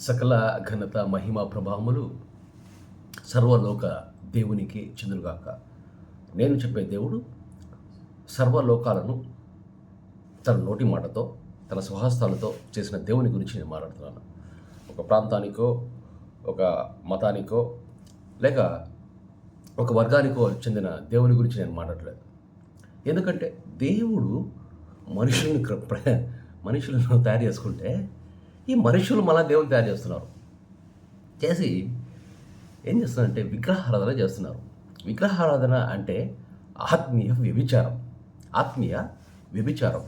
సకల ఘనత మహిమ ప్రభావములు సర్వలోక దేవునికి చెందునుగాక. నేను చెప్పే దేవుడు సర్వలోకాలను తన నోటి మాటతో తన స్వహస్తాలతో చేసిన దేవుని గురించి నేను మాట్లాడుతున్నాను. ఒక ప్రాంతానికో ఒక మతానికో లేక ఒక వర్గానికో చెందిన దేవుని గురించి నేను మాట్లాడలేదు. ఎందుకంటే దేవుడు మనుషుల్ని మనుషులను తయారు చేసుకుంటే ఈ మనుషులు మళ్ళా దేవుని తయారు చేస్తున్నారు. చేసి ఏం చేస్తున్నారంటే విగ్రహారాధన చేస్తున్నారు. విగ్రహారాధన అంటే ఆత్మీయ వ్యభిచారం. ఆత్మీయ వ్యభిచారం.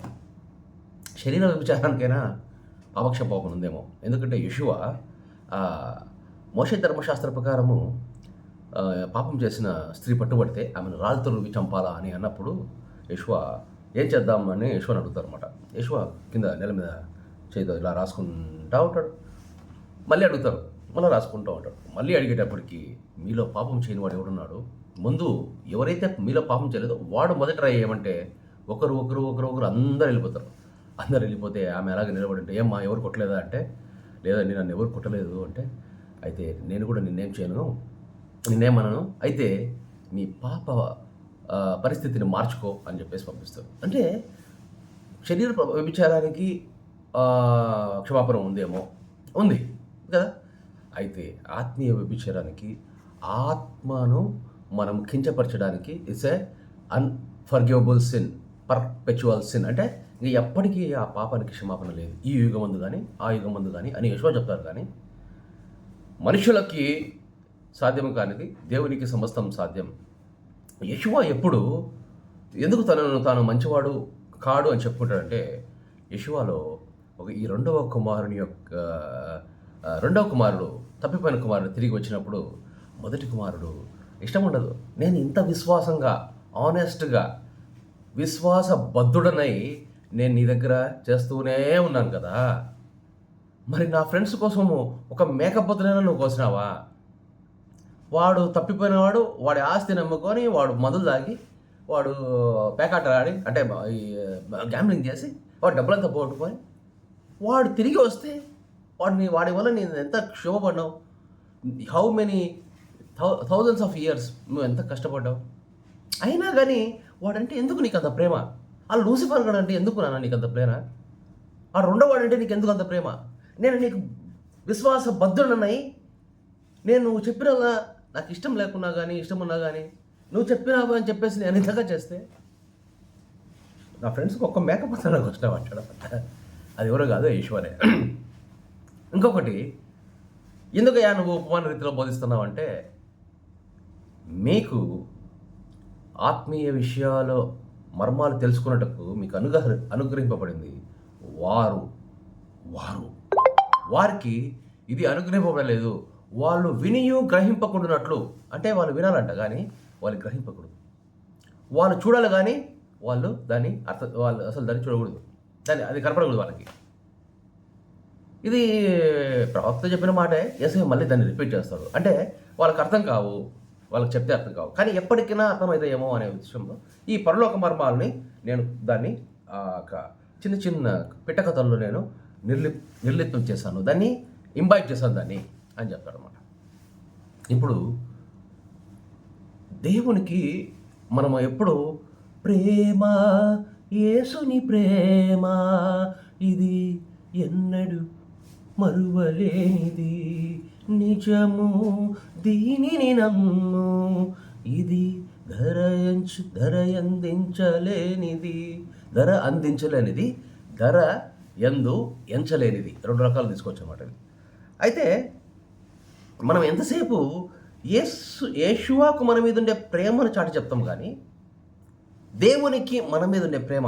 శరీర వ్యభిచారానికైనా పాపక్షపాపం ఉందేమో. ఎందుకంటే యెషూవ మోషే ధర్మశాస్త్ర ప్రకారము పాపం చేసిన స్త్రీ పట్టుబడితే ఆమెను రాళ్ళతో రువ్వి చంపాలా అని అన్నప్పుడు యెషూవ ఏం చేద్దామని యెషూవని అడుగుతారు అనమాట. యెషూవ కింద నేల మీద చేదో ఇలా రాసుకుంటూ ఉంటాడు. మళ్ళీ అడుగుతారు, మళ్ళీ రాసుకుంటూ ఉంటాడు. మళ్ళీ అడిగేటప్పటికి మీలో పాపం చేయని వాడు ఎవడున్నాడు? ముందు ఎవరైతే మీలో పాపం చేయలేదో వాడు మొదట ట్రై చేయమంటే ఒకరు అందరు వెళ్ళిపోతారు. అందరు వెళ్ళిపోతే ఆమె అలాగే నిలబడి ఉంటే ఏమ్మా ఎవరు కొట్టలేదా అంటే లేదండి నన్ను ఎవరు కొట్టలేదు అంటే అయితే నేను కూడా నిన్నేం చేయను, నిన్నేమనను, అయితే నీ పాప పరిస్థితిని మార్చుకో అని చెప్పేసి పంపిస్తారు. అంటే శరీర వ్యభిచారానికి క్షమాపణ ఉందేమో, ఉంది కదా. అయితే ఆత్మీయ వ్యభిచారానికి ఆత్మను మనం కించపరచడానికి it's a unforgivable sin, perpetual sin. అంటే ఇంక ఎప్పటికీ ఆ పాపానికి క్షమాపణ లేదు, ఈ యుగమందు కానీ ఆ యుగమందు కానీ అని యెషూవ చెప్తారు. కానీ మనుషులకి సాధ్యం కానిది దేవునికి సమస్తం సాధ్యం. యెషూవ ఎప్పుడు ఎందుకు తనను తాను మంచివాడు కాడు అని చెప్పుకుంటాడంటే యెషూవలో ఈ రెండవ కుమారుడు తప్పిపోయిన కుమారుడు తిరిగి వచ్చినప్పుడు మొదటి కుమారుడు ఇష్టం ఉండదు. నేను ఇంత విశ్వాసంగా ఆనెస్ట్గా విశ్వాసబద్ధుడనై నేను నీ దగ్గర చేస్తూనే ఉన్నాను కదా, మరి నా ఫ్రెండ్స్ కోసము ఒక మేకపోతునైనా నువ్వు కోసినావా? వాడు తప్పిపోయినవాడు వాడి ఆస్తి నమ్ముకొని వాడు మందులు తాగి వాడు పేకాట ఆడి అంటే ఈ గ్యాంబ్లింగ్ చేసి వాడు డబ్బులంతా పోగొట్టుకొని వాడు తిరిగి వస్తే వాడి వల్ల నేను ఎంత క్షోభపడ్డావు. How many thousands of years నువ్వు ఎంత కష్టపడ్డావు. అయినా కానీ వాడంటే ఎందుకు నీకు అంత ప్రేమ? ఆ లూసిఫర్ గడు అంటే ఎందుకు నాన్న నీకు అంత ప్రేమ? ఆ రెండో వాడంటే నీకు ఎందుకు అంత ప్రేమ? నేను నీకు విశ్వాసబద్ధుడనై నేను నువ్వు చెప్పినగా నాకు ఇష్టం లేకున్నా కానీ ఇష్టం ఉన్నా కానీ నువ్వు చెప్పినావా అని చెప్పేసి నేను ఇంతగా చేస్తే నా ఫ్రెండ్స్కి ఒక్క మేకపోతే నాకు వచ్చిన అంటాడు. అది ఎవరో కాదు, యెషూవనే. ఇంకొకటి, ఎందుకయ్యా నువ్వు ఉపమాన రీతిలో బోధిస్తున్నావు అంటే మీకు ఆత్మీయ విషయాలు మర్మాలు తెలుసుకున్నట్టుకు మీకు అనుగ్రహింపబడింది. వారికి ఇది అనుగ్రహింపబడలేదు. వాళ్ళు వినియు గ్రహింపకుండానట్లు. అంటే వాళ్ళు వినాలంట కానీ వాళ్ళు గ్రహింపకూడదు. వాళ్ళు చూడాలి కానీ వాళ్ళు అసలు దాన్ని చూడకూడదు, అది కనపడకూడదు వాళ్ళకి. ఇది ప్రవక్త చెప్పిన మాటే యేసయ్య మళ్ళీ దాన్ని రిపీట్ చేస్తాడు. అంటే వాళ్ళకి అర్థం కావు, వాళ్ళకి చెప్తే అర్థం కావు, కానీ ఎప్పటికైనా అర్థమవుతాయేమో అనే విషయంలో ఈ పరలోక మర్మాలని నేను దాన్ని చిన్న చిన్న పిట్టకథల్లో నేను నిర్లిప్తం చేశాను, దాన్ని ఇంబైట్ చేశాను దాన్ని అని చెప్తాడనమాట. ఇప్పుడు దేవునికి మనము ఎప్పుడు ప్రేమ, యేసుని ప్రేమ ఇది ఎన్నడు మరువలేనిది, నిజము దీనిని నమ్ము, ఇది ధర అందించలేనిది, ధర ఎంచలేనిది. రెండు రకాలు తీసుకోవచ్చన్నమాట. అయితే మనం ఎంతసేపు యెషూవకు మన మీద ఉండే ప్రేమను చాటి చెప్తాం కానీ దేవునికి మన మీద ఉండే ప్రేమ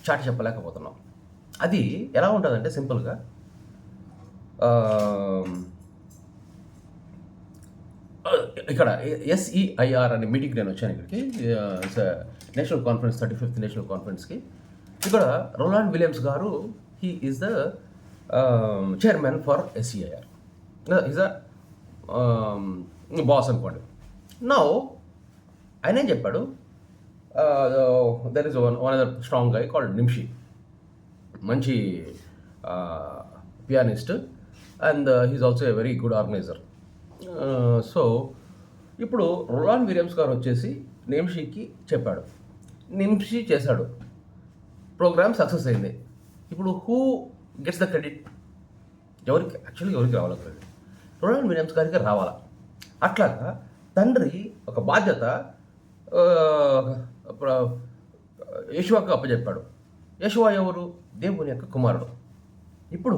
చాటి చెప్పలేకపోతున్నాం. అది ఎలా ఉంటుందంటే సింపుల్గా ఇక్కడ SEIR అనే మీటింగ్కి నేను వచ్చాను. ఇక్కడికి నేషనల్ కాన్ఫరెన్స్ 35th నేషనల్ కాన్ఫరెన్స్కి. ఇక్కడ రొనాల్డ్ విలియమ్స్ గారు he is the chairman for SEIR. Is a boss అనుకోండి. నౌ ఆయన ఏం చెప్పాడు, there is one other strong guy called Nimshi. మంచి pianist and he's also a very good organiser. So ఇప్పుడు Roland Williams గారు వచ్చేసి నిమ్షీకి చెప్పాడు, నిమ్షీ చేశాడు, ప్రోగ్రామ్ సక్సెస్ అయింది. ఇప్పుడు హూ గెట్స్ ద క్రెడిట్? ఎవరికి రావాలా క్రెడిట్? రొలాన్ విలియమ్స్ గారికి రావాలా. అట్లాగా తండ్రి ఒక బాధ్యత యెషువాకు అప్పచెప్పాడు. యెషువా ఎవరు? దేవుని యొక్క కుమారుడు. ఇప్పుడు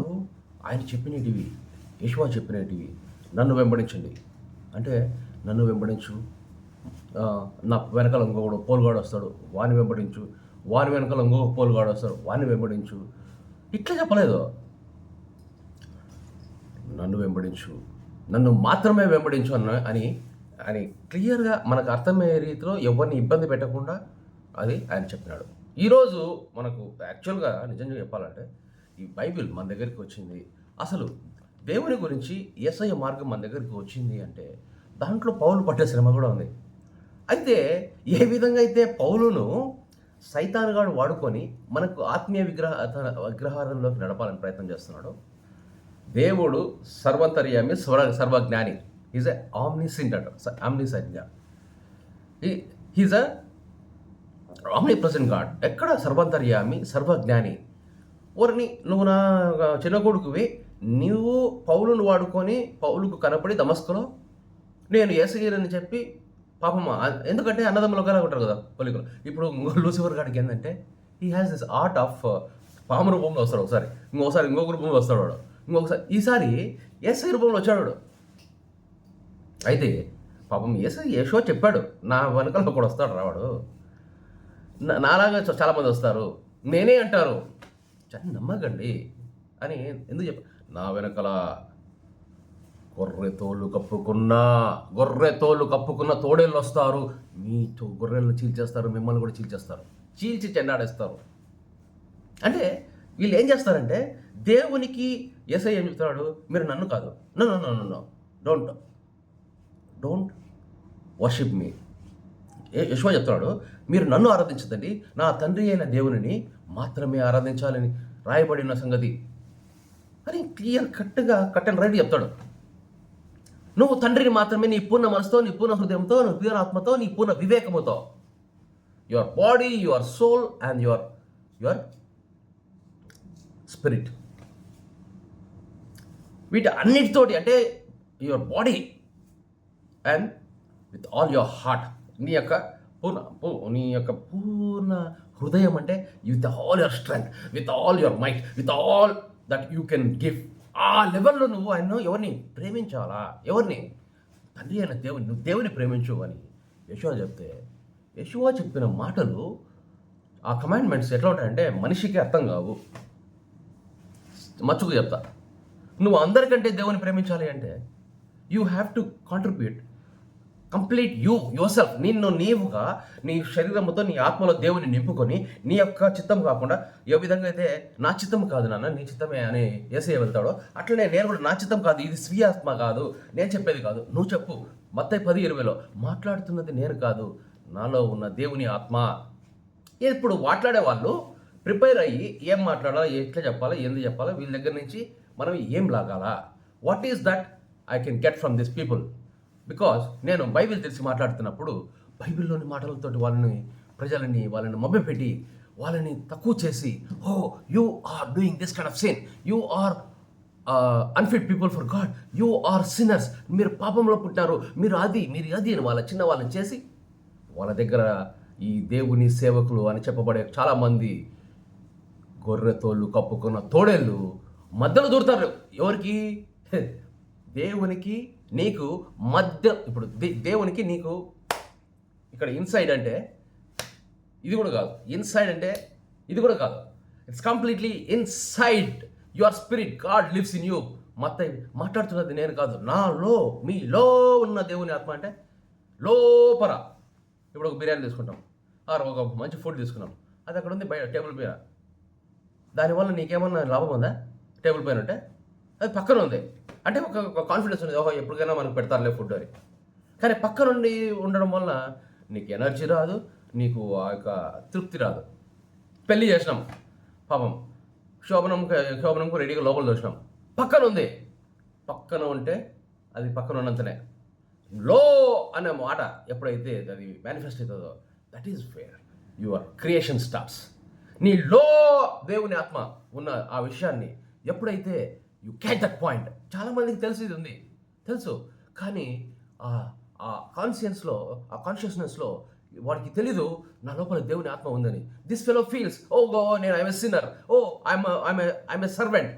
ఆయన చెప్పినటివి, యెషువా చెప్పినటివి, నన్ను వెంబడించండి అంటే నన్ను వెంబడించు, నా వెనకాల ఇంకొకడు పోలుగాడు వస్తాడు వాని వెంబడించు, వాని వెనకాల ఇంకొక పోలుగాడు వస్తాడు వాని వెంబడించు. ఇట్లా చెప్పలేదు. నన్ను వెంబడించు, నన్ను మాత్రమే వెంబడించు అని అని క్లియర్గా మనకు అర్థమయ్యే రీతిలో ఎవరిని ఇబ్బంది పెట్టకుండా అది ఆయన చెప్పినాడు. ఈరోజు మనకు యాక్చువల్గా నిజంగా చెప్పాలంటే ఈ బైబిల్ మన దగ్గరికి వచ్చింది, అసలు దేవుని గురించి యేసయ్య మార్గం మన దగ్గరికి వచ్చింది అంటే దాంట్లో పౌలు పట్టే శ్రమ కూడా ఉంది. అయితే ఏ విధంగా అయితే పౌలును సైతానుగాడు వాడుకొని మనకు ఆత్మీయ విగ్రహారంలోకి నడపాలని ప్రయత్నం చేస్తున్నాడు, దేవుడు సర్వంతర్యామి సర్వజ్ఞాని. ఈజ్ ఎ ఆమ్నిసెంట్ అంట, ఆమ్నిసెంట్. He's a ఆమ్నిప్రెసెంట్ God. ఎక్కడ సర్వంతర్యామి సర్వజ్ఞాని. వారిని నువ్వు నా చిన్న కొడుకువి, నువ్వు పౌలును వాడుకొని పౌలుకు కనపడి దమస్కులో నేను యేసయ్యని చెప్పి పాపం, ఎందుకంటే అన్నదమ్ములు ఒకలా ఉంటారు కదా పొలికలు. ఇప్పుడు లూసిఫర్ గాడికి ఏంటంటే he has this art of పాము రూపంలో వస్తాడు, ఇంకొకసారి ఇంకొక రూపంలో వస్తాడు వాడు, ఇంకొకసారి ఈసారి యేసయ్య రూపంలో వచ్చాడు వాడు. అయితే పాపం యేషువా చెప్పాడు, నా వెనకాల కూడా వస్తాడు రావాడు, నాలాగా చాలామంది వస్తారు, నేనే అంటారు, నమ్మకండి అని ఎందుకు చెప్ప, నా వెనకాల గొర్రె తోలు కప్పుకున్న తోడేళ్ళు వస్తారు, మీతో గొర్రెలను చీల్చేస్తారు, మిమ్మల్ని కూడా చీల్చేస్తారు, చీల్చి చెండాడేస్తారు. అంటే వీళ్ళు ఏం చేస్తారంటే దేవునికి యేసయ్య ఏం చెప్తున్నాడు, మీరు నన్ను కాదు, no don't worship me. Yeshua చెప్తున్నాడు, మీరు నన్ను ఆరాధించదండి, నా తండ్రి అయిన దేవునిని మాత్రమే ఆరాధించాలని రాయబడిన సంగతి అని క్లియర్ కట్ అండ్ రైట్ చెప్తాడు. నువ్వు తండ్రిని మాత్రమే నీ పూర్ణ మనసుతో, నీ పూర్ణ హృదయంతో, నీ పూర్ణ ఆత్మతో, నీ పూర్ణ వివేకముతో, your body, your soul and your spirit, వీటి అన్నిటితోటి, అంటే your body and with all your heart, నీ యొక్క పూర్ణ హృదయం, అంటే with all your strength, with all your mind, with all that you can give. ఆ లెవెల్లో నువ్వు ఆయన ఎవరిని ప్రేమించాలా, ఎవరిని? తండ్రి అయిన దేవుని, నువ్వు దేవుని ప్రేమించు అని యెషువా చెప్తే, యెషువా చెప్పిన మాటలు, ఆ కమాండ్మెంట్స్ ఎట్లా ఉంటాయంటే మనిషికి అర్థం కావు. మచ్చుకు చెప్తా, నువ్వు అందరికంటే దేవుని ప్రేమించాలి అంటే you have to contribute complete your self. నీవుగా నీ శరీరంతో నీ ఆత్మలో దేవుని నింపుకొని నీ యొక్క చిత్తం కాకుండా, ఏ విధంగా అయితే నా చిత్తం కాదు నాన్న నీ చిత్తమే అని యేసయ్య వెళ్తాడో, అట్లనే నేను కూడా నా చిత్తం కాదు, ఇది స్వీయ ఆత్మ కాదు, నేను చెప్పేది కాదు, నువ్వు చెప్పు. మత్తయి 10:20 మాట్లాడుతున్నది నేను కాదు, నాలో ఉన్న దేవుని ఆత్మ. ఇప్పుడు మాట్లాడే వాళ్ళు ప్రిపేర్ అయ్యి ఏం మాట్లాడాలా, ఎట్లా చెప్పాలా, ఏంది చెప్పాలా, వీళ్ళ దగ్గర నుంచి మనం ఏం లాగాలా, what is that I can get from this people. Because నేను బైబిల్ తెలిసి మాట్లాడుతున్నప్పుడు బైబిల్లోని మాటలతోటి వాళ్ళని మభ్యపెట్టి వాళ్ళని తక్కువ చేసి, oh you are doing this kind of sin, you are unfit people for God, you are sinners, మీరు పాపంలో పుట్టారు, మీరు అది అని వాళ్ళని చేసి వాళ్ళ దగ్గర ఈ దేవుని సేవకులు అని చెప్పబడే చాలామంది గొర్రె తోళ్ళు కప్పుకున్న తోడేళ్ళు మధ్యలో దూరుతారు. ఎవరికి? దేవునికి నీకు మధ్య. ఇప్పుడు దేవునికి నీకు ఇక్కడ ఇన్సైడ్ అంటే ఇది కూడా కాదు, ఇన్సైడ్ అంటే ఇది కూడా కాదు, it's completely inside your spirit, God lives in you. మాట్లాడుతున్నది నేను కాదు, నాలో మీలో ఉన్న దేవుని ఆత్మ. అంటే లోపల ఇప్పుడు ఒక బిర్యానీ తీసుకుంటాం, ఒక మంచి ఫుడ్ తీసుకున్నాం, అది అక్కడ ఉంది బయట టేబుల్ పైన, దానివల్ల నీకేమన్నా లాభం ఉందా? టేబుల్ పైన ఉంటే అది పక్కన ఉంది అంటే ఒక కాన్ఫిడెన్స్ ఉంది, ఓహో ఎప్పటికైనా మనకు పెడతారులే ఫుడ్ అని. కానీ పక్క నుండి ఉండడం వలన నీకు ఎనర్జీ రాదు, నీకు ఆ యొక్క తృప్తి రాదు. పెళ్ళి చేసినాం, పాపం శోభనంకు రెడీగా లోపల చూసినాం, పక్కన ఉంది. పక్కన ఉంటే అది పక్కన ఉన్నంతనే. లో అనే మాట ఎప్పుడైతే అది మేనిఫెస్ట్ అవుతుందో, that is where your creation starts. నీలో దేవుని ఆత్మ ఉన్న ఆ విషయాన్ని ఎప్పుడైతే యు క్యాచ్ దట్ పాయింట్, చాలామందికి తెలిసి ఇది ఉంది, తెలుసు, కానీ ఆ కాన్షియస్నెస్లో వాడికి తెలీదు నా లోపల దేవుని ఆత్మ ఉందని. This fellow feels, oh go నేను I'm a sinner, oh I'm a servant.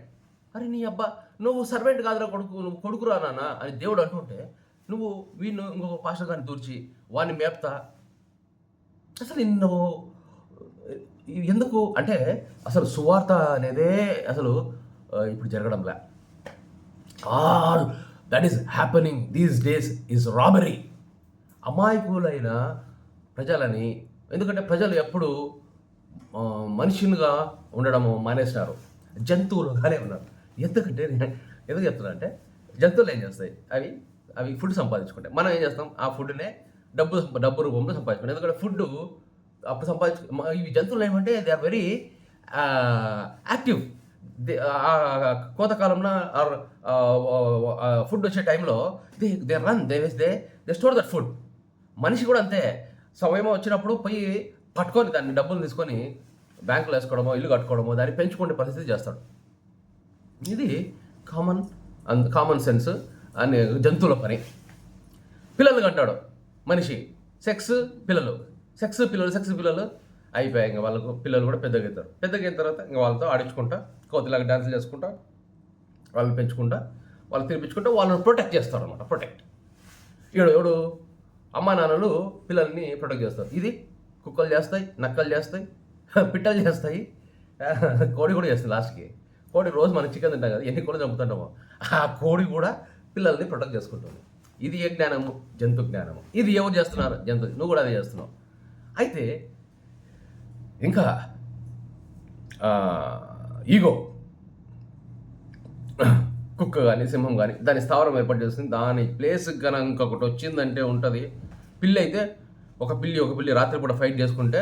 అరే నీ అబ్బా, నువ్వు సర్వెంట్ కాదురా కొడుకు, నువ్వు కొడుకురా నాన్న అని దేవుడు అంటుంటే, నువ్వు వీడిని ఇంకొక పాస్టర్ గారిని దూర్చి వాడిని మేపుతా. అసలు నువ్వు ఎందుకు అంటే, అసలు సువార్త అనేదే అసలు ఇప్పుడు జరగడంలే. All that is happening these days is robbery. అమాయకులైన ప్రజలని, ఎందుకంటే ప్రజలు ఎప్పుడు మనుషులుగా ఉండడము మానేసినారు, జంతువులుగానే ఉన్నారు. ఎందుకంటే ఎందుకు చెప్తున్నా అంటే, జంతువులు ఏం చేస్తాయి, అవి ఫుడ్ సంపాదించుకుంటాయి. మనం ఏం చేస్తాం, ఆ ఫుడ్నే డబ్బు రూపంలో సంపాదించుకుంటాం. ఎందుకంటే ఫుడ్ అప్పుడు ఇవి జంతువులు ఏమంటే దే ఆర్ వెరీ యాక్టివ్. కోతకాలంలో ఫుడ్ వచ్చే టైంలో they run, they store that food. మనిషి కూడా అంతే, సమయం వచ్చినప్పుడు పోయి పట్టుకొని దాన్ని డబ్బులు తీసుకొని బ్యాంకులో వేసుకోవడమో ఇల్లు కట్టుకోవడమో దాన్ని పెంచుకునే పరిస్థితి చేస్తాడు. ఇది కామన్ సెన్స్ అనే జంతువుల పని. పిల్లలు కంటాడు మనిషి, సెక్స్ పిల్లలు అయిపోయాయి. ఇంకా వాళ్ళకు పిల్లలు కూడా పెద్దగా అయిన తర్వాత ఇంకా వాళ్ళతో ఆడించుకుంటా, కోతిలాగా డాన్సులు చేసుకుంటా, వాళ్ళని పెంచుకుంటా, వాళ్ళు తినిపించుకుంటా, వాళ్ళని ప్రొటెక్ట్ చేస్తారు అనమాట. ప్రొటెక్ట్ ఎవడు అమ్మా నాన్నలు పిల్లల్ని ప్రొటెక్ట్ చేస్తారు. ఇది కుక్కలు చేస్తాయి, నక్కలు చేస్తాయి, పిట్టలు చేస్తాయి, కోడి కూడా చేస్తుంది. లాస్ట్కి కోడి రోజు మనం చికెన్ తింటాం కదా, ఎన్ని కోడి చంపుతుంటామో, ఆ కోడి కూడా పిల్లల్ని ప్రొటెక్ట్ చేసుకుంటుంది. ఇది ఏ జ్ఞానము? జంతు జ్ఞానము. ఇది ఎవరు చేస్తున్నారు? జంతు. నువ్వు కూడా అదే చేస్తున్నావు. అయితే ఇంకా ఈగో, కుక్క కానీ సింహం కానీ దాని స్థావరం ఏర్పాటు చేస్తుంది. దాని ప్లేస్ కనుక ఇంకొకటి వచ్చిందంటే ఉంటుంది. పిల్లి అయితే ఒక పిల్లి రాత్రిపూట ఫైట్ చేసుకుంటే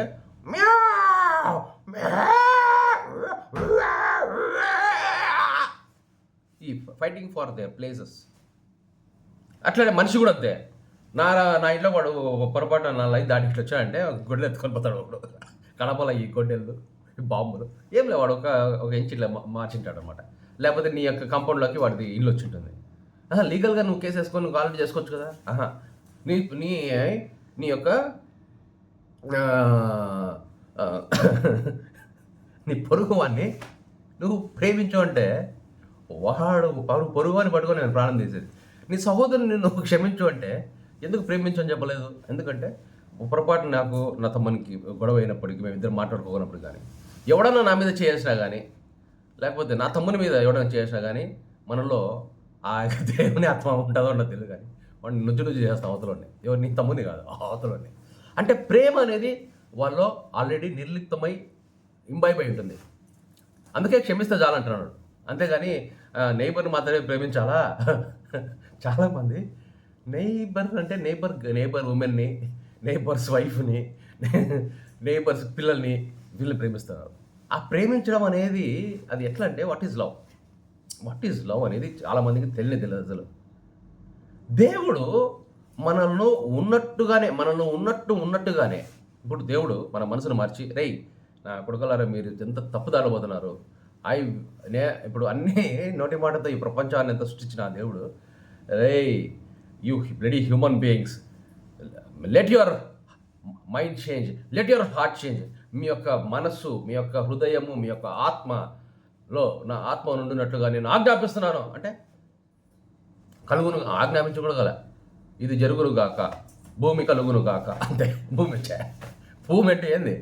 ఈ ఫైటింగ్ ఫర్ ద ప్లేసెస్. అట్లనే మనిషి కూడా అంతే. నా ఇంట్లో వాడు పొరపాటు నా లైఫ్ దాటి ఇట్లా వచ్చాడంటే గొడ్డలు ఎత్తుకొని పోతాడు. ఒకడు కడపల ఈ గొడ్డెళ్ళు, బాంబులు ఏం లేవు, వాడు ఒక ఇంచ్ ఇట్లా మార్చింటాడు అనమాట. లేకపోతే నీ యొక్క కాంపౌండ్లోకి వాడిది ఇల్లు వచ్చి ఉంటుంది. లీగల్గా నువ్వు కేసు వేసుకొని నువ్వు కాల్ చేసుకోవచ్చు కదా. నీ యొక్క నీ పొరుగు వాడిని నువ్వు ప్రేమించు అంటే వాడు పొరుగు వాడిని పట్టుకొని నేను ప్రాణం తీసేది. నీ సహోదరుని నువ్వు క్షమించు అంటే ఎందుకు ప్రేమించు అని చెప్పలేదు? ఎందుకంటే పొరపాటు నాకు నా తమ్మునికి గొడవ అయినప్పటికీ, మేము ఇద్దరు మాట్లాడుకోనప్పుడు కానీ, ఎవడన్నా నా మీద చేసినా కానీ, లేకపోతే నా తమ్ముని మీద ఎవడన్నా చేసినా కానీ, మనలో ఆ దేవుని ఆత్మ ఉంటుందో ఉండదు తెలియదు. కానీ వాడిని నుజ్జు చేస్తాం అవతలని. ఎవరు? నీ తమ్ముని కాదు, అవతలని. అంటే ప్రేమ అనేది వాళ్ళలో ఆల్రెడీ నిర్లిప్తమై ఇంబైబై ఉంటుంది. అందుకే క్షమిస్తే చాలంటున్నాడు. అంతేగాని నైబర్ని మాత్రమే ప్రేమించాలా? చాలామంది నైబర్ అంటే నైబర్ ఉమెన్ని, నైబర్స్ వైఫ్ని, నైబర్స్ పిల్లల్ని వీళ్ళని ప్రేమిస్తున్నారు. ఆ ప్రేమించడం అనేది అది ఎట్లా అంటే వాట్ ఈజ్ లవ్ అనేది చాలామందికి తెలియదు అసలు. దేవుడు మనల్ని ఉన్నట్టుగానే ఇప్పుడు దేవుడు మన మనసును మార్చి, రేయ్ నా కొడుకులారా మీరు ఎంత తప్పుదారి పోతున్నారు, ఇప్పుడు అన్నీ నోటి మాటతో ఈ ప్రపంచాన్ని ఎంత సృష్టించిన ఆ దేవుడు, రేయ్ you bloody human beings, let your mind change, let your heart change. మీ యొక్క మనస్సు, మీ యొక్క హృదయము, మీ యొక్క ఆత్మలో నా ఆత్మ నుండినట్లుగా నేను ఆజ్ఞాపిస్తున్నాను అంటే కలుగును ఆజ్ఞాపించకూడగల, ఇది జరుగును గాక, భూమి కలుగును గాక, అంతే. భూమి అంటే ఏంది?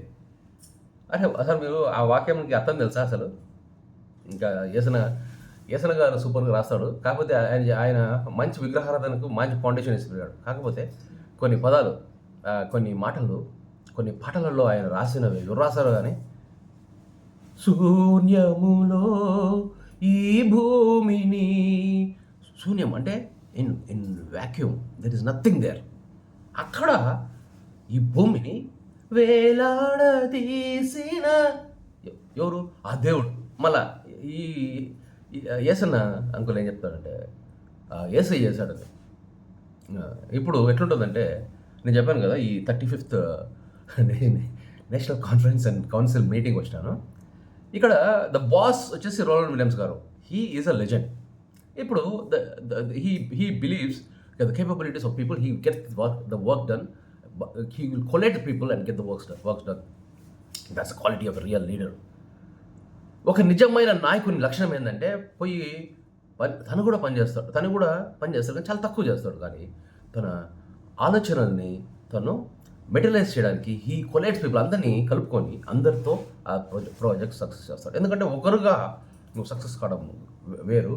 అసలు మీరు ఆ వాక్యంకి అర్థం తెలుసా అసలు? ఇంకా యేసన గారు సూపర్గా రాస్తాడు. కాకపోతే ఆయన మంచి విగ్రహారాధనకు మంచి ఫౌండేషన్ ఇస్తున్నాడు. కాకపోతే కొన్ని పదాలు, కొన్ని మాటలు, కొన్ని పాటలలో ఆయన రాసినవి ఎవరు రాశారో కానీ, శూన్యములో ఈ భూమిని, శూన్యం అంటే in vacuum, there is nothing there. అక్కడ ఈ భూమిని వేలాడదీసిన ఎవరు? ఆ దేవుడు. మళ్ళా యేసన్న అంకుల్ ఏం చెప్తాడంటే యేసయ్య చేశాడని. ఇప్పుడు ఎట్లుంటుందంటే నేను చెప్పాను కదా ఈ 35th national conference and council meeting వచ్చినాను. ఇక్కడ ద బాస్ వచ్చేసి రోనాల్డ్ విలియమ్స్ గారు. He is a legend. ఇప్పుడు he believes the capabilities of people, he get the work done, he will collate people and get the works done. That's quality of real leader. ఒక నిజమైన నాయకుని లక్షణం ఏంటంటే పోయి తను కూడా పనిచేస్తాడు కానీ చాలా తక్కువ చేస్తాడు. కానీ తన ఆలోచనల్ని తను మెటీరియలైజ్ చేయడానికి హీ కొలేట్స్ పీపుల్, అందరినీ కలుపుకొని అందరితో ఆ ప్రాజెక్ట్ సక్సెస్ చేస్తాడు. ఎందుకంటే ఒకరుగా నువ్వు సక్సెస్ కావడం వేరు,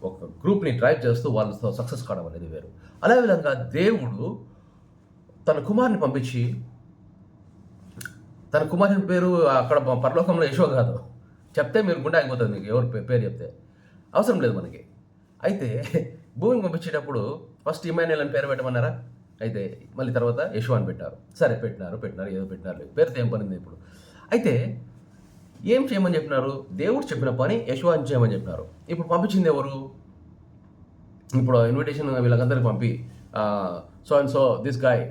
ఒక గ్రూప్ని డ్రైవ్ చేస్తూ వాళ్ళతో సక్సెస్ కావడం అనేది వేరు. అదే విధంగా దేవుడు తన కుమారుని పంపించి, తన కుమారుని పేరు అక్కడ పరలోకంలో యెషోవా కాదు, చెప్తే మీరు గుండె ఆగిపోతుంది మీకు ఎవరు పేరు చెప్తే, అవసరం లేదు మనకి. అయితే భూమికి పంపించేటప్పుడు ఫస్ట్ ఇమాన్యుయల్ అని పేరు పెట్టమన్నారా, అయితే మళ్ళీ తర్వాత యెషోవా అని పెట్టారు. సరే పెట్టినారు ఏదో పెట్టినారు, పేరుతో ఏం పనింది ఇప్పుడు. అయితే ఏం చేయమని చెప్పినారు, దేవుడు చెప్పిన పని యెషోవా అని చేయమని చెప్పినారు. ఇప్పుడు పంపించింది ఎవరు, ఇప్పుడు ఇన్విటేషన్ వీళ్ళకందరికి పంపి so and so this guy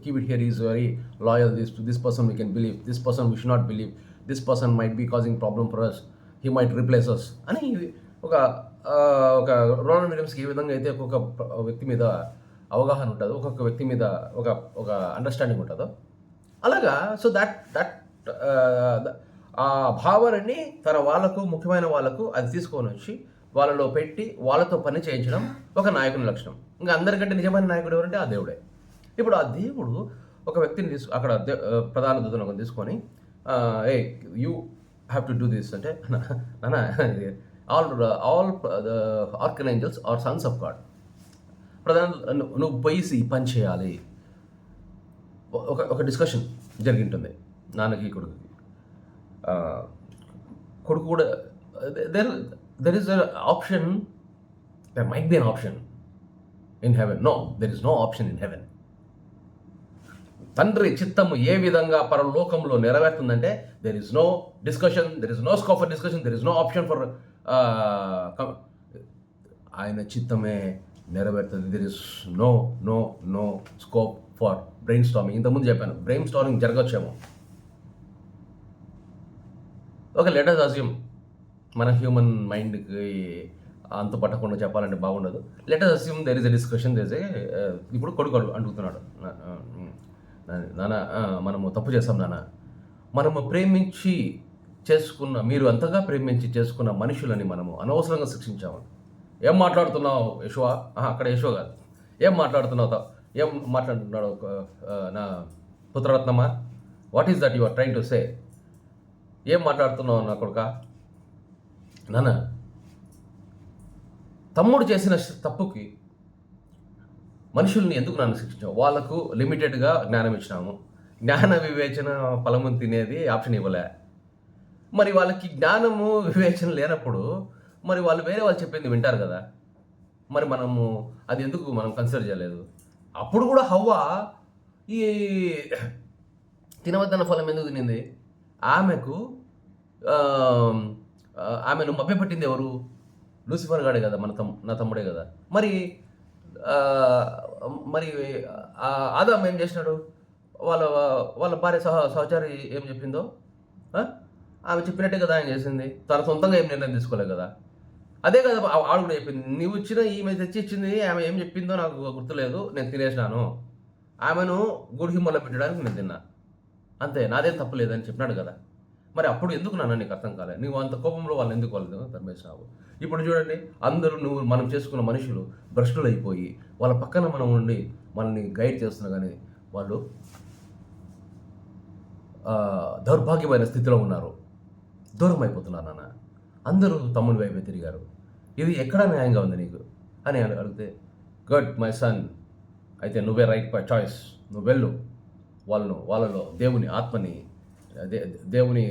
keep it here is very loyal, this person we can believe, this person we should not believe, this person might be causing problem for us, he might replace us అని ఒక Ronald విలియమ్స్కి ఏ విధంగా అయితే ఒక్కొక్క వ్యక్తి మీద అవగాహన ఉంటుందో, ఒక్కొక్క వ్యక్తి మీద ఒక అండర్స్టాండింగ్ ఉంటుందో, అలాగా సో దట్ ఆ భావనని తన వాళ్ళకు, ముఖ్యమైన వాళ్ళకు అది తీసుకొని వచ్చి వాళ్ళలో పెట్టి వాళ్ళతో పని చేయించడం ఒక నాయకుని లక్షణం. ఇంకా అందరికంటే నిజమైన నాయకుడు ఎవరంటే ఆ దేవుడే. ఇప్పుడు ఆ దేవుడు ఒక వ్యక్తిని అక్కడ ప్రధాన దూతను తీసుకొని you have to do this అంటే, నాన్న all the archangels are sons of God, ప్రధాన నువ్వు పోయి ఈ పని చేయాలి. ఒక డిస్కషన్ జరిగింటుంది నాన్నకి కొడుకుకి. కొడుకు కూడా there is an option, there might be an option in heaven. No, there is no option in heaven. తండ్రి చిత్తము ఏ విధంగా పరలోకంలో నెరవేరుతుందంటే there is no discussion, there is no scope for discussion, there is no option for ఆయన చిత్తమే నెరవేరుతుంది. there is no scope for brainstorming. ఇంతకుముందు చెప్పాను brain storming జరగచ్చేమో. ఒక లెట్ us assume, మన హ్యూమన్ మైండ్కి అంత పట్టకుండా చెప్పాలంటే బాగుండదు. Let us assume there is a discussion, ఇప్పుడు కొడుకు అడుగుతున్నాడు, నాన్న మనము తప్పు చేస్తాం నాన్న, మనము ప్రేమించి చేసుకున్న, మీరు అంతగా ప్రేమించి చేసుకున్న మనుషులని మనము అనవసరంగా శిక్షించాము. ఏం మాట్లాడుతున్నావు యెషోవా, అక్కడ యెషోవా కాదు, ఏం మాట్లాడుతున్నాడు నా పుత్రరత్నమా, what is that you are trying to say, ఏం మాట్లాడుతున్నావు నా కొడుక, నాన్న తమ్ముడు చేసిన తప్పుకి మనుషుల్ని ఎందుకు నన్ను శిక్షించావు, వాళ్ళకు లిమిటెడ్గా జ్ఞానం ఇచ్చినాము, జ్ఞాన వివేచన ఫలము తినేది ఆప్షన్ ఇవ్వలే, మరి వాళ్ళకి జ్ఞానము వివేచన లేనప్పుడు మరి వాళ్ళు వేరే వాళ్ళు చెప్పింది వింటారు కదా, మరి మనము అది ఎందుకు మనం కన్సిడర్ చేయలేదు. అప్పుడు కూడా హవ్వ ఈ తినవద్దన్న ఫలం ఎందుకు తినింది, ఆమెను మభ్యపెట్టింది ఎవరు, లూసిఫర్ గాడే కదా, నా తమ్ముడే కదా. మరి ఆదాం ఏం చేసినాడు, వాళ్ళ భార్య సహచారి ఏం చెప్పిందో ఆమె చెప్పినట్టే కదా ఆయన చేసింది, తన సొంతంగా ఏం నిర్ణయం తీసుకోలేదు కదా. అదే కదా ఆవిడ కూడా చెప్పింది, నువ్వు ఇచ్చిన ఈమె తెచ్చి ఇచ్చింది, ఆమె ఏం చెప్పిందో నాకు గుర్తులేదు, నేను తినేసినాను, ఆమెను గుడిహిమ్మలో పెట్టడానికి నేను తిన్నా, అంతే, నాదేం తప్పు లేదని చెప్పినాడు కదా. మరి అప్పుడు ఎందుకు నాన్న నీకు అర్థం కాలేదు, నువ్వు అంత కోపంలో వాళ్ళు ఎందుకు వాళ్ళు తరిమేసినావు. ఇప్పుడు చూడండి, అందరూ మనం చేసుకున్న మనుషులు భ్రష్టులు అయిపోయి వాళ్ళ పక్కన మనం ఉండి మనల్ని గైడ్ చేస్తున్నా కానీ వాళ్ళు దౌర్భాగ్యమైన స్థితిలో ఉన్నారు, దూరం అయిపోతున్నారు నాన్న. అందరూ తమ్ముని వైపే తిరిగారు, ఇది ఎక్కడ న్యాయంగా ఉంది నీకు అని అడిగితే, గుడ్ మై సన్, అయితే నువ్వే రైట్ బై చాయిస్, నువ్వు వెళ్ళు, వాళ్ళలో దేవుని ఆత్మని, దేవుని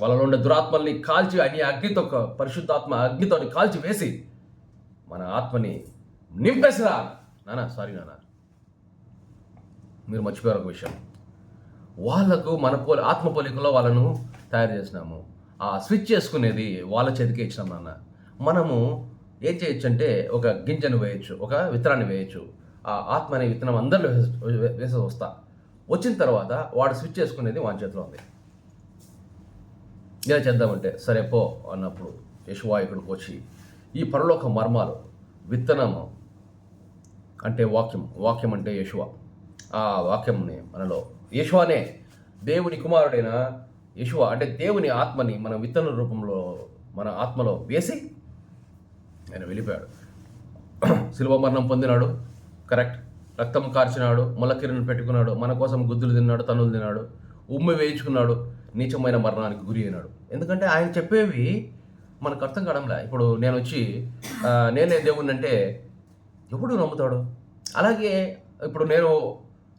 వాళ్ళలో ఉండే దురాత్మల్ని కాల్చి అని అగ్నితో, పరిశుద్ధాత్మ అగ్నితో కాల్చి వేసి మన ఆత్మని నింపేసిరా నాన్న. సారీ నాన్న, మీరు మర్చిపోయారు ఒక విషయం, వాళ్ళకు మన ఆత్మ పోలికలో వాళ్ళను తయారు చేసినాము, ఆ స్విచ్ చేసుకునేది వాళ్ళ చేతికే ఇచ్చినాం నాన్న. మనము ఏం చేయొచ్చు అంటే ఒక గింజను వేయొచ్చు, ఒక విత్తనాన్ని వేయొచ్చు. ఆ ఆత్మ అనే విత్తనం అందరిలో వేసేసి వస్తా. వచ్చిన తర్వాత వాడు స్విచ్ చేసుకునేది వాని చేతిలో ఉంది. ఇలా చేద్దామంటే సరే పో అన్నప్పుడు యెషూవ ఇక్కడికి వచ్చి ఈ పరలోక మర్మాలు, విత్తనము అంటే వాక్యం అంటే యెషూవ. ఆ వాక్యంని మనలో యెషూవనే దేవుని కుమారుడైన యెషూవ అంటే దేవుని ఆత్మని మన విత్తన రూపంలో మన ఆత్మలో వేసి ఆయన వెళ్ళిపోయాడు. శిలువ మరణం పొందినాడు, కరెక్ట్. రక్తం కార్చినాడు, మొలకిరీని పెట్టుకున్నాడు, మన కోసం గుద్దులు తిన్నాడు, తన్నులు తిన్నాడు, ఉమ్మి వేయించుకున్నాడు, నీచమైన మరణానికి గురి అయినాడు. ఎందుకంటే ఆయన చెప్పేవి మనకు అర్థం కావడంలే. ఇప్పుడు నేను వచ్చి నేనే దేవుణ్ణి అంటే ఎప్పుడు నమ్ముతాడు? అలాగే ఇప్పుడు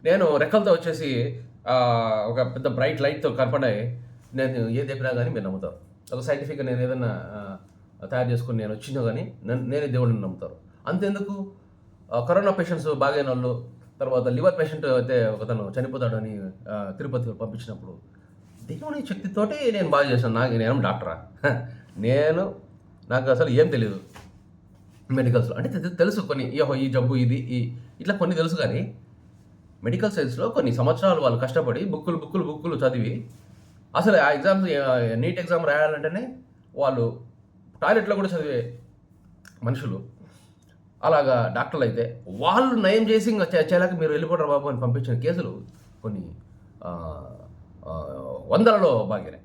నేను రెక్కలతో వచ్చేసి ఒక పెద్ద బ్రైట్ లైట్తో కనపడే నేను ఏది చెప్పినా కానీ మీరు నమ్ముతారు. ఒక సైంటిఫిక్గా నేను ఏదన్నా తయారు చేసుకుని నేను వచ్చినా కానీ నేనే దేవుడిని నమ్ముతారు. అంతెందుకు కరోనా పేషెంట్స్ బాగైన వాళ్ళు, తర్వాత లివర్ పేషెంట్ అయితే ఒకతను చనిపోతాడని తిరుపతి పంపించినప్పుడు దేవుని శక్తితోటి నేను బాగా చేశాను. నేను డాక్టరా? నాకు అసలు ఏం తెలియదు మెడికల్స్లో. అంటే తెలుసు కొన్ని, ఈ జబ్బు ఇది ఇట్లా కొన్ని తెలుసు. కానీ మెడికల్ సైన్స్లో కొన్ని సంవత్సరాలు వాళ్ళు కష్టపడి బుక్కులు చదివి అసలు ఆ ఎగ్జామ్స్ నీట్ ఎగ్జామ్ రాయాలంటేనే వాళ్ళు టాయిలెట్లో కూడా చదివే మనుషులు. అలాగా డాక్టర్లు అయితే వాళ్ళు నయం చేసి ఇంకా చేయలేక మీరు వెళ్ళిపోతారు బాబు అని పంపించిన కేసులు కొన్ని వందలలో బాగానే.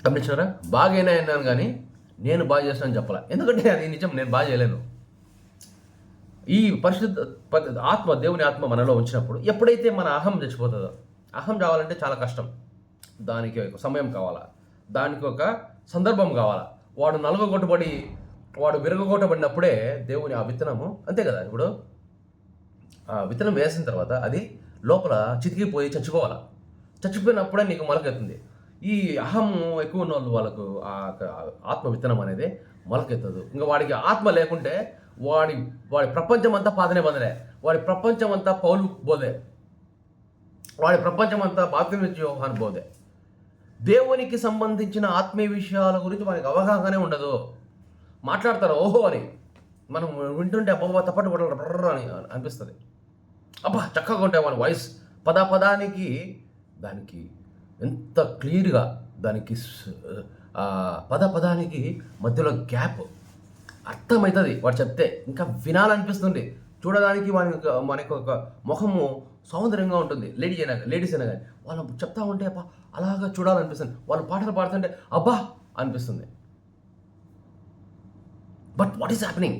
గమనించారా? బాగైనా అన్నాను కానీ నేను బాగా చేస్తానని చెప్పాల. ఎందుకంటే అది నిజం, నేను బాగా చేయలేను. ఈ పరిశుద్ధ ఆత్మ, దేవుని ఆత్మ మనలో ఉంచినప్పుడు ఎప్పుడైతే మన అహం చచ్చిపోతుందో, అహం రావాలంటే చాలా కష్టం. దానికి ఒక సమయం కావాలా, దానికి ఒక సందర్భం కావాలా. వాడు విరగొట్టబడినప్పుడే దేవుని ఆ విత్తనము, అంతే కదా. ఇప్పుడు ఆ విత్తనం వేసిన తర్వాత అది లోపల చితికిపోయి చచ్చిపోవాలా. చచ్చిపోయినప్పుడే నీకు మొలకెత్తుంది. ఈ అహం ఎక్కువ ఉన్న వాళ్ళకు ఆ ఆత్మ విత్తనం అనేది మొలకెత్తదు. ఇంకా వాడికి ఆత్మ లేకుంటే వాడి ప్రపంచం అంతా పాదనే బందలే, వాడి ప్రపంచం అంతా పౌలు బోదే, వాడి ప్రపంచం అంతా బాప్తిస్మ యోహాను బోదే. దేవునికి సంబంధించిన ఆత్మీయ విషయాల గురించి మనకి అవగాహనే ఉండదు. మాట్లాడతారు ఓహో అని, మనం వింటుంటే అబ్బా తప్పట్టు కొట్టాలి అని అనిపిస్తుంది. అబ్బా చక్కగా ఉంటాయి మన వాయిస్, పదానికి దానికి ఎంత క్లియర్గా, దానికి పదానికి మధ్యలో గ్యాప్ అర్థమవుతుంది. వాడు చెప్తే ఇంకా వినాలనిపిస్తుంది. చూడడానికి మనకు ఒక ముఖము సౌందర్యంగా ఉంటుంది. లేడీస్ అయినా కానీ వాళ్ళు చెప్తా ఉంటే అబ్బా అలాగా చూడాలనిపిస్తుంది. వాళ్ళు పాటలు పాడుతుంటే అబ్బా అనిపిస్తుంది. But what is happening?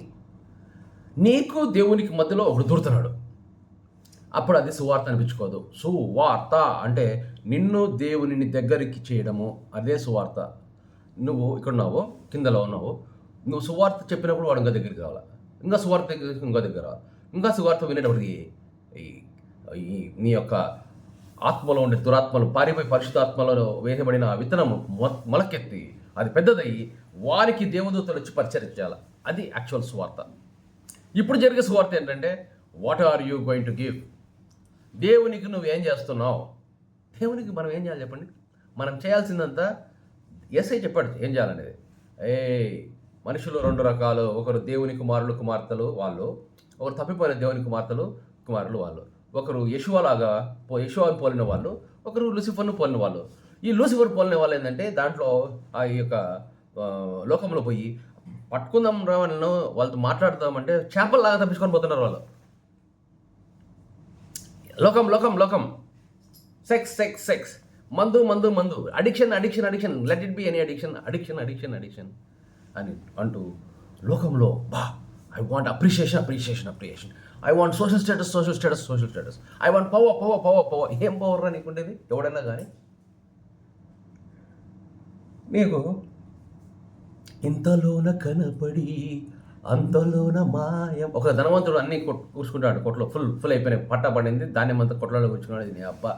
నీకు దేవునికి మధ్యలో ఒకడు దూరుతున్నాడు. అప్పుడు అది సువార్త అనిపించుకోదు. సువార్త అంటే నిన్ను దేవునిని దగ్గరికి చేయడము, అదే సువార్త. నువ్వు ఇక్కడ ఉన్నావు, కిందలో ఉన్నావు, నువ్వు సువార్త చెప్పినప్పుడు వాడు ఇంకా దగ్గరికి రావాలి, ఇంకా సువార్త ఇంకా దగ్గర రావాలి, ఇంకా సువార్త వినేటప్పటికి నీ యొక్క ఆత్మలో ఉండే దురాత్మలు పారిపోయి పరిశుద్ధాత్మలో వేయబడిన విత్తనము మొలకెత్తి అది పెద్దదయ్యి వారికి దేవదూతలు వచ్చి పరిచయం చేయాలి. అది యాక్చువల్ సువార్త. ఇప్పుడు జరిగే సువార్త ఏంటంటే what are you going to give? దేవునికి నువ్వేం చేస్తున్నావు? దేవునికి మనం ఏం చేయాలి చెప్పండి? మనం చేయాల్సిందంతా యేసయ్య చెప్పాడు ఏం చేయాలనేది. మనుషులు రెండు రకాలు, ఒకరు దేవుని కుమార్తెలు వాళ్ళు, ఒకరు తప్పిపోయిన దేవుని కుమారులు వాళ్ళు. ఒకరు యెషూవలాగా యెషూవను పోలిన వాళ్ళు, ఒకరు లూసిఫర్ను పోలిన వాళ్ళు. ఈ లూసిఫర్ పోలిన వాళ్ళు ఏంటంటే దాంట్లో ఆ యొక్క లోకంలో పోయి పట్టుకుందాం రావణను వాళ్ళతో మాట్లాడుతామంటే చేపల్లాగా తప్పించుకొని పోతున్నారు వాళ్ళు. లోకం సెక్స్ మందు addiction let it be any addiction అని అంటూ లోకంలో I want appreciation I want social status I want power. ఏం పవర్ రా నీకుండేది? ఎవడైనా కానీ నీకు ఇంతలోన కనపడి అంతలోన మాయం. ఒక ధనవంతుడు అన్నీ కూర్చుకుంటాడు, కొట్లో ఫుల్ అయిపోయినాయి, పట్టా పడింది, ధాన్యం అంతా కొట్లలో కూర్చున్నాడు. ఇది అబ్బా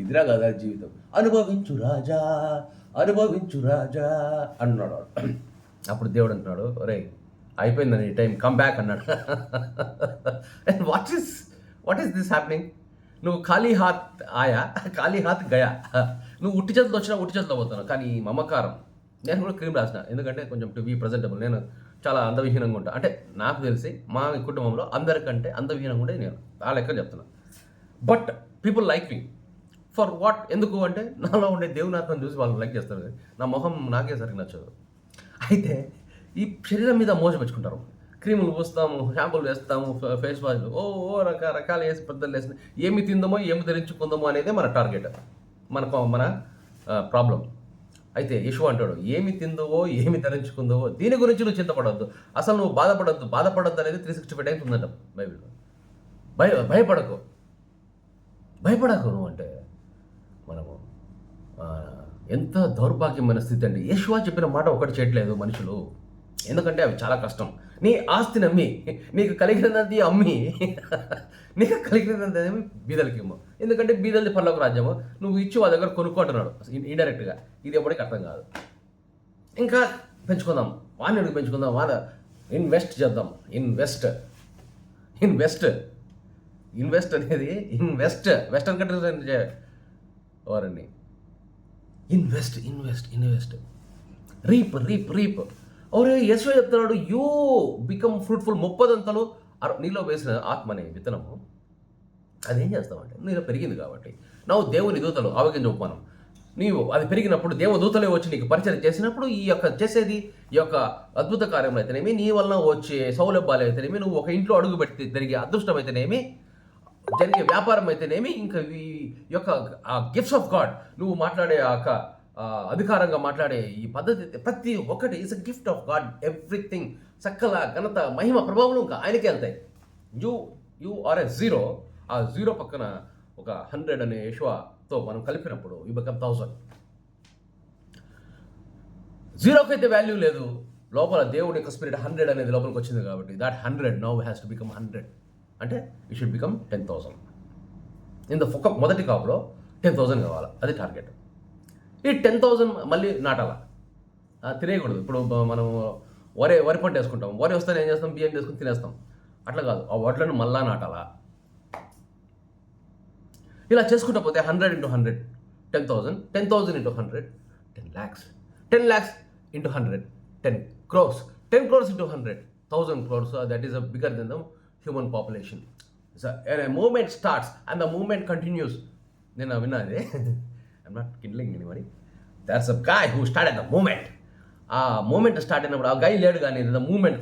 ఇదిరా కదా జీవితం, అనుభవించు రాజా అన్నాడు. అప్పుడు దేవుడు అంటున్నాడు ఒరే అయిపోయిందని టైం, కమ్ బ్యాక్ అన్నాడు. What is this happening? నువ్వు ఖాళీ హాత్ ఆయా, ఖాళీ హాత్ గయా. నువ్వు ఉట్టి చేతులు వచ్చినా ఉట్టి చేతులు పోతున్నావు. కానీ మమకారం, నేను కూడా క్రీమ్ రాసిన, ఎందుకంటే కొంచెం టు బీ ప్రజెంటబుల్. నేను చాలా అందవిహీనంగా ఉంటా, అంటే నాకు తెలిసి మా కుటుంబంలో అందరికంటే అందవిహీనంగా ఉంటే నేను ఆ లెక్క చెప్తున్నా. But people like me for what? ఎందుకు అంటే నాలో ఉండే దేవుని ఆత్మను చూసి వాళ్ళు లైక్ చేస్తారు. నా మొహం నాకే సరిగ్గా నచ్చదు. అయితే ఈ శరీరం మీద మోజు పెంచుకుంటారు. క్రీములు పూస్తాము, షాంపూలు వేస్తాము, ఫేస్ వాష్లు రకరకాలు వేసి పెద్దలు వేసి ఏమి తిందామో ఏమి ధరించుకుందామో అనేది మన టార్గెట్, మన ప్రాబ్లం. అయితే యశు అంటాడు, ఏమి తిందువో ఏమి ధరించుకుందావో దీని గురించి నువ్వు చింతపడవద్దు, అసలు నువ్వు బాధపడద్దు అనేది 365 టైమ్స్ ఉందంట బైబిల్లో. భయపడకు నువ్వు అంటే మనము ఎంత దౌర్భాగ్యమైన స్థితి అండి. యెషువా చెప్పిన మాట ఒకటి చేయట్లేదు మనుషులు, ఎందుకంటే అవి చాలా కష్టం. నీ ఆస్తిని అమ్మి, నీకు కలిగినది అమ్మి, నీకు కలిగినది బీదలకి ఇమ్ము, ఎందుకంటే బీదలది పర్లోక రాజ్యము, నువ్వు ఇచ్చి వాళ్ళ దగ్గర కొనుక్కుంటున్నాడు ఇండైరెక్ట్గా. ఇది ఎప్పటికీ అర్థం కాదు. ఇంకా పెంచుకుందాం, వాడిని పెంచుకుందాం, ఇన్వెస్ట్ చేద్దాం. ఇన్వెస్ట్ అనేది వెస్టర్న్ కంట్రీస్ వారండి. Invest reap. అవరే యెషువా చెప్తున్నాడు, యూ బికమ్ ఫ్రూట్ఫుల్. 30 అంతలు నీలో వేసిన ఆత్మ అనే విత్తనము అదేం చేస్తామంటే నీలో పెరిగింది కాబట్టి, నువ్వు దేవుని దూతలు ఆవగింజ ఉపమానం, నీవు అది పెరిగినప్పుడు దేవదూతలే వచ్చి నీకు పరిచయం చేసినప్పుడు ఈ యొక్క అద్భుత కార్యం అయితేనేమి, నీ వలన వచ్చే సౌలభ్యాలు అయితేనేమి, నువ్వు ఒక ఇంట్లో అడుగు పెట్టి జరిగే అదృష్టం అయితేనేమి, జరిగే వ్యాపారం అయితేనేమి, ఇంకా ఈ యొక్క గిఫ్ట్స్ ఆఫ్ గాడ్, నువ్వు మాట్లాడే అధికారంగా మాట్లాడే ఈ పద్ధతి, ప్రతి ఒక్కటి is a gift of God. Everything, సకల ఘనత, మహిమ, ప్రభావం ఇంకా ఆయనకే వెళ్తాయి. You are a zero. ఆ జీరో పక్కన ఒక 100 అనే యెషువాతో మనం కలిపినప్పుడు యూ బికమ్ 1000. జీరోకి అయితే వాల్యూ లేదు, లోపల దేవుడి యొక్క స్పిరిట్ 100 అనేది లోపలికి వచ్చింది కాబట్టి that 100 now has to become 100. అంటే యూ షుడ్ బికమ్ 10,000. మొదటి కాపులో 10,000 కావాలి, అది టార్గెట్. ఈ 10,000 మళ్ళీ నాటాల, తినేయకూడదు. ఇప్పుడు మనం వరి పంట వేసుకుంటాం, వరి వస్తే ఏం చేస్తాం, బియ్యం చేసుకుని తినేస్తాం. అట్లా కాదు, ఆ వడ్లను మళ్ళా నాటాలా. ఇలా చేసుకుంటా పోతే 100 into 100 10,000, 10,000 into 100 10 lakhs, 10 lakhs into 100 10 crores, 10 crores into 100 1,000 crores. That is bigger than the human population. So a movement starts and the movement continues. నేను విన్నది, I'm not killing anybody. There's a guy who started the movement. ఆ movement start అయినప్పుడు ఆ guy లేడు, కానీ the movement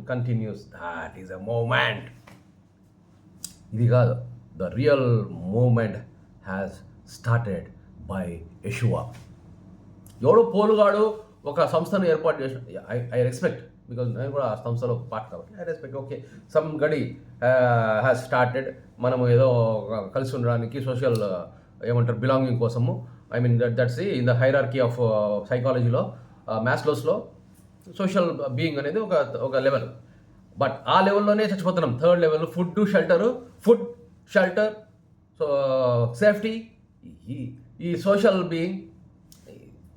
continues. That is a movement. ఇది కాదు, the real movement has started by Yeshua. ఎవడో పోలుగాడు ఒక సంస్థను ఏర్పాటు చేసిన, ఐ రెస్పెక్ట్, బికాజ్ నేను కూడా ఆ సంస్థలో పార్ట్ కాబట్టి I respect. Okay, somebody has started, మనము ఏదో కలిసి ఉండడానికి సోషల్ ఏమంటారు బిలాంగింగ్ కోసము. I mean that's in the hierarchy ఆఫ్ సైకాలజీలో, మ్యాస్లోస్లో సోషల్ బీయింగ్ అనేది ఒక లెవెల్. బట్ ఆ లెవెల్లోనే చచ్చిపోతున్నాం. 3rd level food shelter, so safety, ఈ సోషల్ బీయింగ్,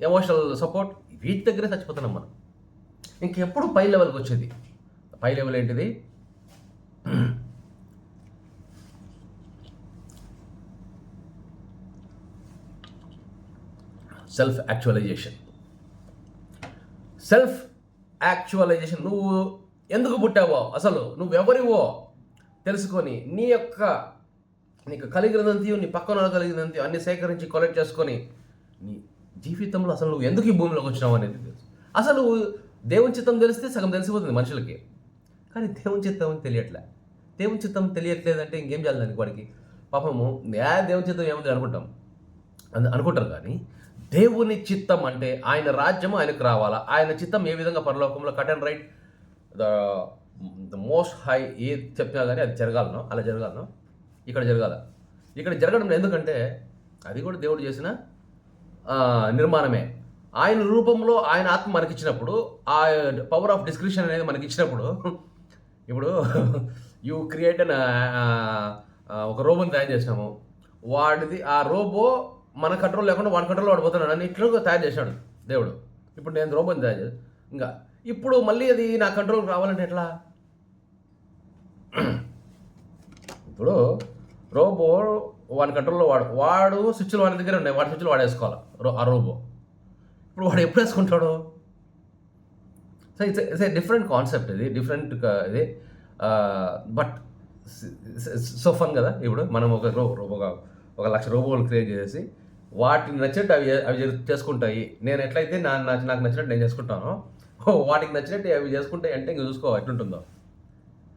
ఎమోషనల్ సపోర్ట్, వీటి దగ్గరే చచ్చిపోతున్నాం మనం. ఇంకెప్పుడు పై లెవెల్కి వచ్చేది? పై లెవెల్ ఏంటిది? Self actualization. నువ్వు ఎందుకు పుట్టావో, అసలు నువ్వెవరివో తెలుసుకొని, నీకు కలిగినంతయు, నీ పక్కన కలిగినంతయు అన్ని సేకరించి కలెక్ట్ చేసుకొని, నీ జీవితంలో అసలు నువ్వు ఎందుకు ఈ భూమిలోకి వచ్చినావు అనేది తెలుసు. అసలు దేవుని చిత్తం తెలిస్తే సగం తెలిసిపోతుంది మనుషులకి, కానీ దేవుని చిత్తం తెలియట్లే. దేవుని చిత్తం తెలియట్లేదంటే ఇంకేం చేయాలి దానికి? వాడికి పాపము దేవుని చిత్తం ఏముంది అనుకుంటారు, కానీ దేవుని చిత్తం అంటే ఆయన రాజ్యము ఆయనకు రావాలా. ఆయన చిత్తం ఏ విధంగా పరలోకంలో cut and right, the most high ఏది చెప్పినా కానీ అది జరగాలనో అలా జరగాలనో ఇక్కడ జరగాల. ఇక్కడ జరగడం ఎందుకంటే అది కూడా దేవుడు చేసిన నిర్మాణమే. ఆయన రూపంలో ఆయన ఆత్మ మనకిచ్చినప్పుడు, ఆ పవర్ ఆఫ్ డిస్క్రిప్షన్ అనేది మనకి ఇచ్చినప్పుడు, ఇప్పుడు యూ క్రియేట్ ఒక రోబోని తయారు చేసినాము, వాడిది ఆ రోబో మన కంట్రోల్ లేకుండా వాడి కంట్రోల్ వాడిపోతున్నాడు అని ఇట్లా తయారు చేశాడు దేవుడు. ఇప్పుడు నేను రోబోని తయారు చేసి ఇప్పుడు మళ్ళీ అది నా కంట్రోల్కి రావాలంటే ఎట్లా? ఇప్పుడు రోబో వాడి కంట్రోల్లో వాడు స్విచ్లు వాడి దగ్గర ఉన్నాయి, వాడి స్విచ్లు వాడేసుకోవాలి ఆ రోబో. ఇప్పుడు వాడు ఎప్పుడు వేసుకుంటాడు? So it's a different concept, ఇది డిఫరెంట్ ఇది. బట్ సో ఫన్ కదా. ఇప్పుడు మనం ఒక రోబోగా 1,00,000 రోబోలు క్రియేట్ చేసి వాటికి నచ్చినట్టు అవి చేసుకుంటాయి. నేను ఎట్లయితే నాకు నచ్చినట్టు నేను చేసుకుంటానో, వాటికి నచ్చినట్టు అవి చేసుకుంటాయి అంటే ఇంక చూసుకో ఎట్లుంటుందో.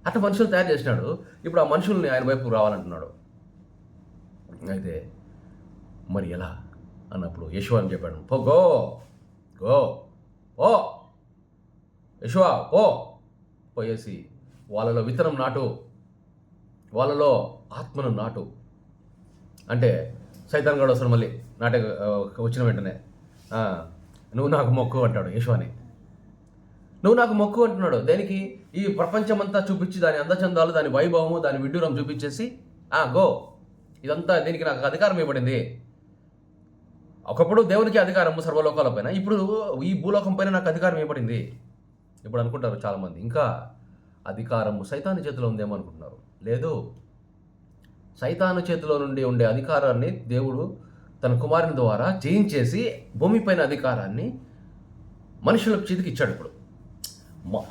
అట్లా మనుషులు తయారు చేసినాడు. ఇప్పుడు ఆ మనుషుల్ని ఆయన వైపు రావాలంటున్నాడు. అయితే మరి ఎలా అన్నప్పుడు యెషూవ అని చెప్పాడు, గో ఓ యెషూవ పోయేసి వాళ్ళలో విత్తనం నాటు, వాళ్ళలో ఆత్మను నాటు. అంటే సైతాన్ గడు వస్తాడు మళ్ళీ వచ్చిన వెంటనే, నువ్వు నాకు మొక్కు అంటాడు యెషూవని. నువ్వు నాకు మొక్కు అంటున్నాడు. దేనికి? ఈ ప్రపంచమంతా చూపించి దాని అందచందాలు, దాని వైభవము, దాని విడ్డూరం చూపించేసి గో, ఇదంతా దీనికి నాకు అధికారం ఇవ్వబడింది. ఒకప్పుడు దేవునికి అధికారము సర్వలోకాల పైన, ఇప్పుడు ఈ భూలోకం పైన నాకు అధికారం ఇవ్వబడింది. ఇప్పుడు అనుకుంటారు చాలామంది, ఇంకా అధికారము సైతాను చేతిలో ఉందేమో అనుకుంటున్నారు. లేదు, సైతాను చేతిలో నుండి ఉండే అధికారాన్ని దేవుడు తన కుమారుని ద్వారా జయించేసి భూమిపైన అధికారాన్ని మనుషులకు చేతికి ఇచ్చాడు. ఇప్పుడు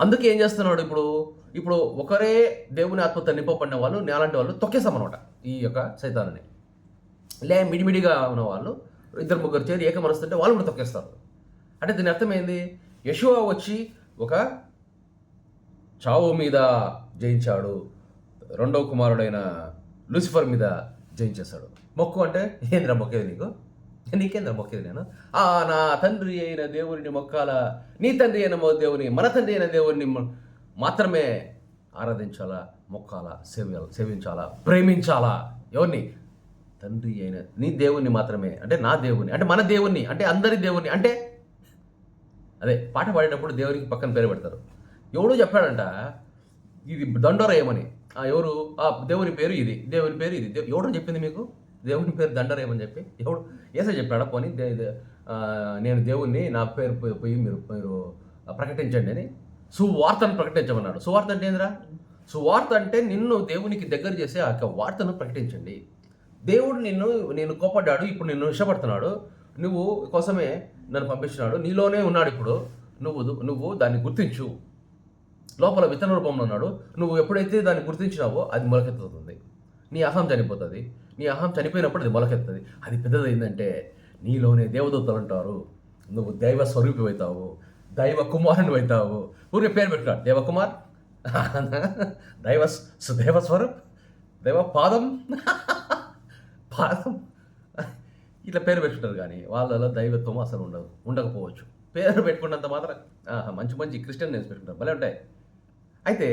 అందుకే ఏం చేస్తున్నాడు, ఇప్పుడు ఒకరే దేవుని ఆత్మతో నింపబడిన వాళ్ళు, నేలాంటి వాళ్ళు తొక్కేస్తామన్నమాట ఈ యొక్క సైతాన్ని. మిడిమిడిగా ఉన్న వాళ్ళు 2-3 చేరి ఏక మనస్తుంటే వాళ్ళు కూడా తొక్కేస్తారు. అంటే దీని అర్థమైంది, యెషూవ వచ్చి ఒక చావు మీద జయించాడు, రెండవ కుమారుడైన లూసిఫర్ మీద జయించేశాడు. మొక్కు అంటే ఏంద్రా మొక్కేది నీకేంద్రా మొక్కేది నేను? నా తండ్రి అయిన దేవుని మొక్కాల, నీ తండ్రి అయిన దేవుని, మన తండ్రి అయిన దేవుని మాత్రమే ఆరాధించాలా, మొక్కాలా, సేవించాలా, ప్రేమించాలా. ఎవరిని? తండ్రి అయిన నీ దేవుణ్ణి మాత్రమే. అంటే నా దేవుణ్ణి, అంటే మన దేవుణ్ణి, అంటే అందరి దేవుణ్ణి. అంటే అదే పాట పాడేటప్పుడు దేవునికి పక్కన పేరు పెడతారు. ఎవడో చెప్పాడంట ఇది దండోర ఏమని. ఎవరు? దేవుని పేరు ఇది, దేవుని పేరు ఇది. ఎవడో చెప్పింది మీకు దేవుని పేరు దండోర ఏమని చెప్పి? ఎవడు? ఏసే చెప్పాడా? పోనీ నేను దేవుణ్ణి, నా పేరు పోయి మీరు ప్రకటించండి అని సువార్తను ప్రకటించమన్నాడు. సువార్త అంటే ఏందిరా? సువార్త అంటే నిన్ను దేవునికి దగ్గర చేసే ఆ యొక్క వార్తను ప్రకటించండి. దేవుడు నేను కోపడ్డాడు, ఇప్పుడు నిన్ను ఇష్టపడుతున్నాడు, నువ్వు కోసమే నన్ను పంపించినాడు, నీలోనే ఉన్నాడు. ఇప్పుడు నువ్వు దాన్ని గుర్తించు. లోపల విత్తన రూపంలో ఉన్నాడు. నువ్వు ఎప్పుడైతే దాన్ని గుర్తించినావో అది మొలకెత్తుతుంది. నీ అహం చనిపోతుంది. నీ అహం చనిపోయినప్పుడు అది మొలకెత్తుంది. అది పెద్దదైందంటే నీలోనే దేవదూతలు అంటారు. నువ్వు దైవ స్వరూపి అవుతావు, దైవ కుమారుని అవుతావు. ఊరికే పేరు పెట్టుకున్నాడు దేవకుమార్, దైవ స్వరూప్, దైవ పాదం ఇట్లా పేరు పెట్టుకుంటారు. కానీ వాళ్ళలో దైవత్వం అసలు ఉండకపోవచ్చు. పేరు పెట్టుకున్నంత మాత్రం మంచి క్రిస్టియన్ నేమ్స్ పెట్టుకుంటారు, భలే ఉంటాయి. అయితే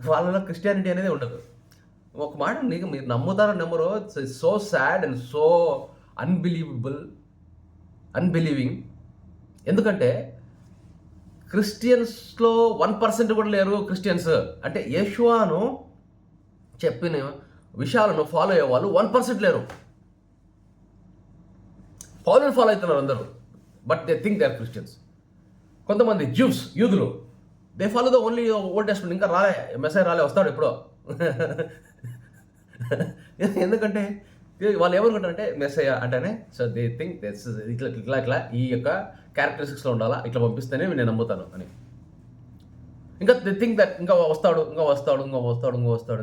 వాళ్ళలో క్రిస్టియానిటీ అనేది ఉండదు. ఒక మాట మీరు నమ్ముతారో నమ్మరో, so sad and so unbelieving. ఎందుకంటే క్రిస్టియన్స్లో 1% కూడా లేరు క్రిస్టియన్స్. అంటే యెషూవను చెప్పిన విషయాలను ఫాలో అయ్యే వాళ్ళు 1% లేరు. పౌలుని ఫాలో అవుతున్నారు అందరూ, but they think they are Christians. కొంతమంది యూదులు they follow the only Old Testament. ఇంకా మెసేజ్ వస్తాడు ఎప్పుడో. ఎందుకంటే వాళ్ళు ఏమనుకుంటారంటే మెస్సయ్య అంటేనే, సో దే థింక్ ఇట్లా ఈ యొక్క క్యారెక్టరిస్టిక్స్లో ఉండాలా, ఇట్లా పంపిస్తేనే నేను నమ్ముతాను అని. ఇంకా దే థింక్ దట్ ఇంకా వస్తాడు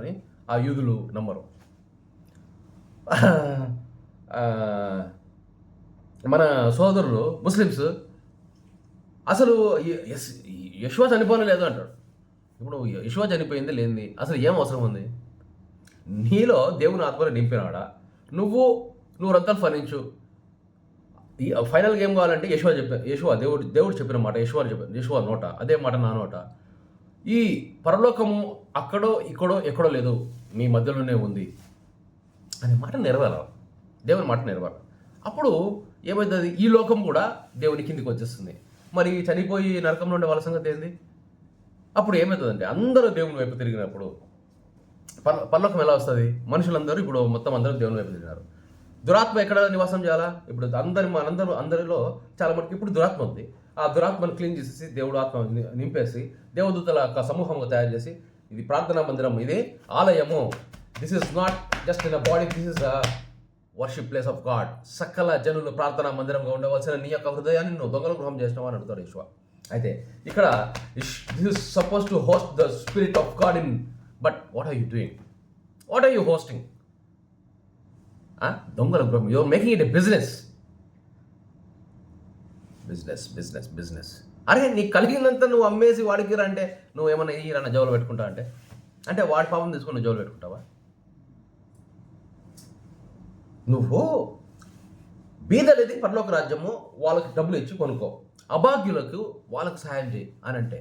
అని ఆ యూదులు నమ్మరు. మన సోదరులు ముస్లిమ్స్ అసలు యెషూవ చనిపోలేదు అంటాడు. ఇప్పుడు యెషూవ చనిపోయింది లేనిది అసలు ఏం అవసరం ఉంది? నీలో దేవుని ఆత్మను నింపినాడా? నువ్వు రక్తాలు ఫలించు. ఈ ఫైనల్ గేమ్ కావాలంటే యెషూవ దేవుడు చెప్పిన మాట, యెషూవ నోట అదే మాట నా నోట. ఈ పరలోకము అక్కడో ఎక్కడో లేదు, మీ మధ్యలోనే ఉంది అనే మాట నెరవేరాలి. దేవుని మాట నెరవేరాలి. అప్పుడు ఏమవుతుంది? ఈ లోకం కూడా దేవుని కిందికి వచ్చేస్తుంది. మరి చనిపోయి నరకంలో ఉండే వాళ్ళ సంగతి ఏంది? అప్పుడు ఏమవుతుందంటే అందరూ దేవుని వైపు తిరిగినప్పుడు పరలోకం ఎలా వస్తుంది? మనుషులందరూ ఇప్పుడు మొత్తం అందరూ దేవుని వైపు తిరిగినారు. దురాత్మ ఎక్కడ నివాసం చేయాలా? ఇప్పుడు అందరిలో చాలా మటుకు ఇప్పుడు దురాత్మ ఉంది. ఆ దురాత్మను క్లీన్ చేసేసి దేవుడు ఆత్మ నింపేసి దేవదూతల సమూహంగా తయారు చేసి ఇది ప్రార్థనా మందిరం, ఇది ఆలయము, this is not just in a body, this is a worship place of God. సకల జనులు ప్రార్థనా మందిరంగా ఉండవలసిన నీ యొక్క హృదయాన్ని నువ్వు దొంగల గృహం చేసినావు అని అడుగుతాడు యెషూవ. అయితే ఇక్కడ this is suppose to host the spirit of God in, but what are you doing? What are you hosting? దొంగల గృహం. You are making it a business. Business business business. అరే నీకు కలిగినంత నువ్వు అమ్మేసి వాడికి రా అంటే నువ్వు ఏమన్నా ఈ రన్న జోలు పెట్టుకుంటా అంటే వాడి పాపం తీసుకుని నువ్వు జోలు పెట్టుకుంటావా? నువ్వు బీదలది పరలోక రాజ్యము, వాళ్ళకి డబ్బులు ఇచ్చి కొనుక్కో, అభాగ్యులకు వాళ్ళకి సహాయం చేయి అని అంటే